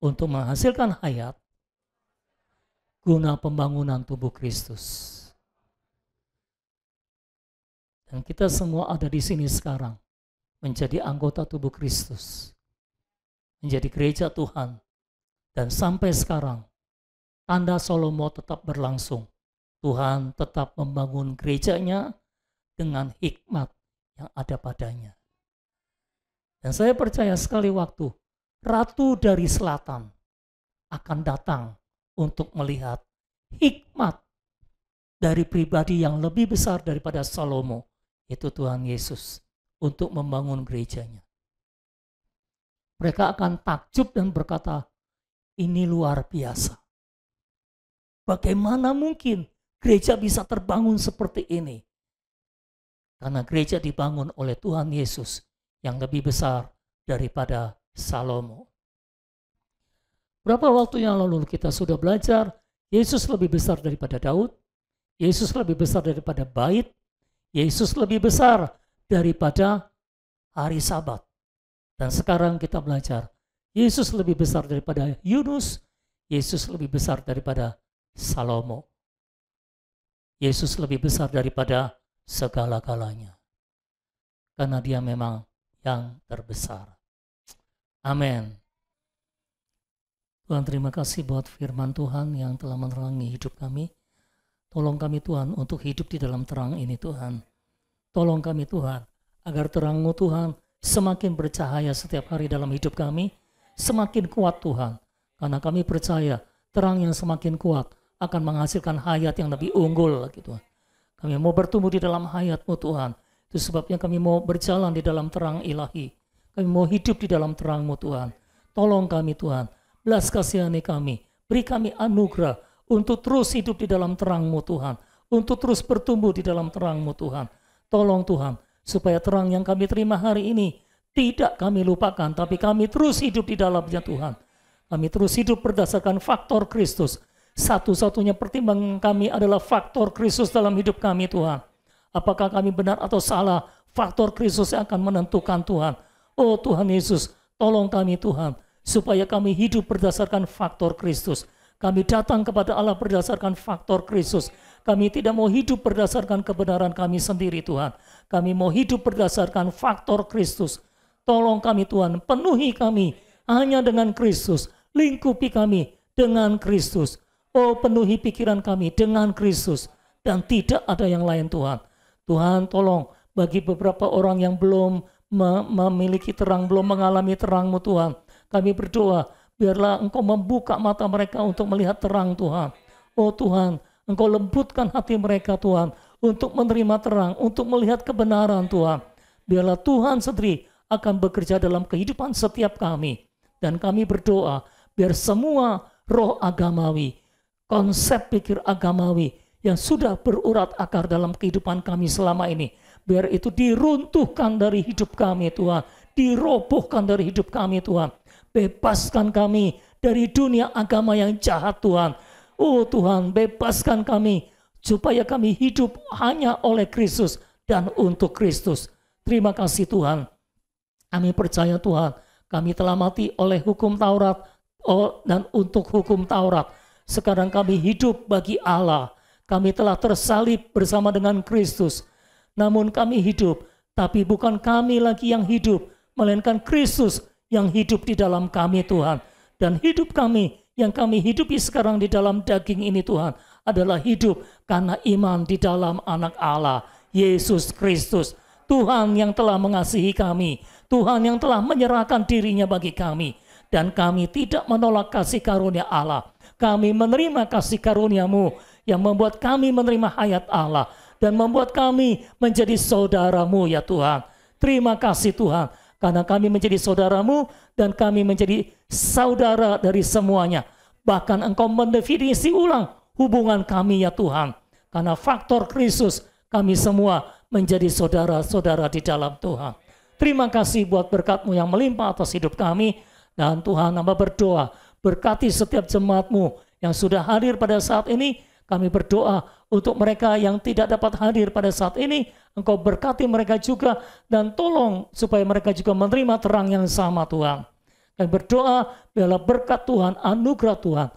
untuk menghasilkan hayat guna pembangunan tubuh Kristus. Dan kita semua ada di sini sekarang menjadi anggota tubuh Kristus, menjadi gereja Tuhan. Dan sampai sekarang tanda Salomo tetap berlangsung. Tuhan tetap membangun gerejanya dengan hikmat yang ada padanya. Dan saya percaya sekali waktu Ratu dari Selatan akan datang untuk melihat hikmat dari pribadi yang lebih besar daripada Salomo, yaitu Tuhan Yesus, untuk membangun gerejanya. Mereka akan takjub dan berkata, ini luar biasa. Bagaimana mungkin gereja bisa terbangun seperti ini? Karena gereja dibangun oleh Tuhan Yesus yang lebih besar daripada Salomo. Berapa waktu yang lalu kita sudah belajar, Yesus lebih besar daripada Daud, Yesus lebih besar daripada bait, Yesus lebih besar daripada hari Sabat. Dan sekarang kita belajar, Yesus lebih besar daripada Yunus, Yesus lebih besar daripada Salomo. Yesus lebih besar daripada segala-galanya. Karena dia memang yang terbesar. Amin. Tuhan, terima kasih buat firman Tuhan yang telah menerangi hidup kami. Tolong kami Tuhan untuk hidup di dalam terang ini Tuhan. Tolong kami Tuhan agar terang-Mu Tuhan semakin bercahaya setiap hari dalam hidup kami. Semakin kuat Tuhan. Karena kami percaya terang yang semakin kuat akan menghasilkan hayat yang lebih unggul lagi Tuhan. Kami mau bertumbuh di dalam hayat-Mu Tuhan. Itu sebabnya kami mau berjalan di dalam terang ilahi. Kami mau hidup di dalam terang-Mu Tuhan. Tolong kami Tuhan, belas kasihani kami, beri kami anugerah untuk terus hidup di dalam terang-Mu Tuhan, untuk terus bertumbuh di dalam terang-Mu Tuhan. Tolong Tuhan, supaya terang yang kami terima hari ini tidak kami lupakan, tapi kami terus hidup di dalamnya Tuhan. Kami terus hidup berdasarkan faktor Kristus. Satu-satunya pertimbangan kami adalah faktor Kristus dalam hidup kami Tuhan. Apakah kami benar atau salah, faktor Kristus yang akan menentukan Tuhan. Oh Tuhan Yesus, tolong kami Tuhan, supaya kami hidup berdasarkan faktor Kristus. Kami datang kepada Allah berdasarkan faktor Kristus. Kami tidak mau hidup berdasarkan kebenaran kami sendiri Tuhan. Kami mau hidup berdasarkan faktor Kristus. Tolong kami Tuhan, penuhi kami hanya dengan Kristus. Lingkupi kami dengan Kristus. Oh penuhi pikiran kami dengan Kristus. Dan tidak ada yang lain Tuhan. Tuhan tolong bagi beberapa orang yang belum memiliki terang, belum mengalami terang-Mu Tuhan. Kami berdoa, biarlah Engkau membuka mata mereka untuk melihat terang Tuhan. Oh Tuhan, Engkau lembutkan hati mereka Tuhan, untuk menerima terang, untuk melihat kebenaran Tuhan. Biarlah Tuhan sendiri akan bekerja dalam kehidupan setiap kami. Dan kami berdoa, biar semua roh agamawi, konsep pikir agamawi yang sudah berurat akar dalam kehidupan kami selama ini, biar itu diruntuhkan dari hidup kami Tuhan, dirobohkan dari hidup kami Tuhan. Bebaskan kami dari dunia agama yang jahat Tuhan. Oh Tuhan, bebaskan kami supaya kami hidup hanya oleh Kristus dan untuk Kristus. Terima kasih Tuhan. Kami percaya Tuhan, kami telah mati oleh hukum Taurat dan untuk hukum Taurat. Sekarang kami hidup bagi Allah. Kami telah tersalib bersama dengan Kristus. Namun kami hidup, tapi bukan kami lagi yang hidup, melainkan Kristus yang hidup di dalam kami Tuhan. Dan hidup kami yang kami hidupi sekarang di dalam daging ini Tuhan, adalah hidup karena iman di dalam anak Allah, Yesus Kristus. Tuhan yang telah mengasihi kami, Tuhan yang telah menyerahkan dirinya bagi kami. Dan kami tidak menolak kasih karunia Allah. Kami menerima kasih karunia-Mu yang membuat kami menerima hayat Allah dan membuat kami menjadi saudara-Mu ya Tuhan. Terima kasih Tuhan, karena kami menjadi saudara-Mu dan kami menjadi saudara dari semuanya. Bahkan Engkau mendefinisi ulang hubungan kami ya Tuhan. Karena faktor Kristus, kami semua menjadi saudara-saudara di dalam Tuhan. Terima kasih buat berkat-Mu yang melimpah atas hidup kami. Dan Tuhan, hamba berdoa, berkati setiap jemaat-Mu yang sudah hadir pada saat ini. Kami berdoa untuk mereka yang tidak dapat hadir pada saat ini. Engkau berkati mereka juga dan tolong supaya mereka juga menerima terang yang sama Tuhan. Kami berdoa biarlah berkat Tuhan, anugerah Tuhan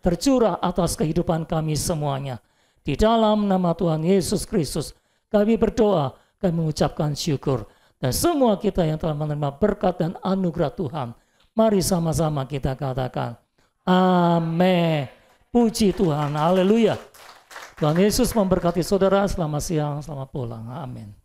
tercurah atas kehidupan kami semuanya. Di dalam nama Tuhan Yesus Kristus kami berdoa, kami mengucapkan syukur. Dan semua kita yang telah menerima berkat dan anugerah Tuhan, mari sama-sama kita katakan amin. Puji Tuhan, haleluya. Tuhan Yesus memberkati saudara. Selamat siang, selamat pulang. Amin.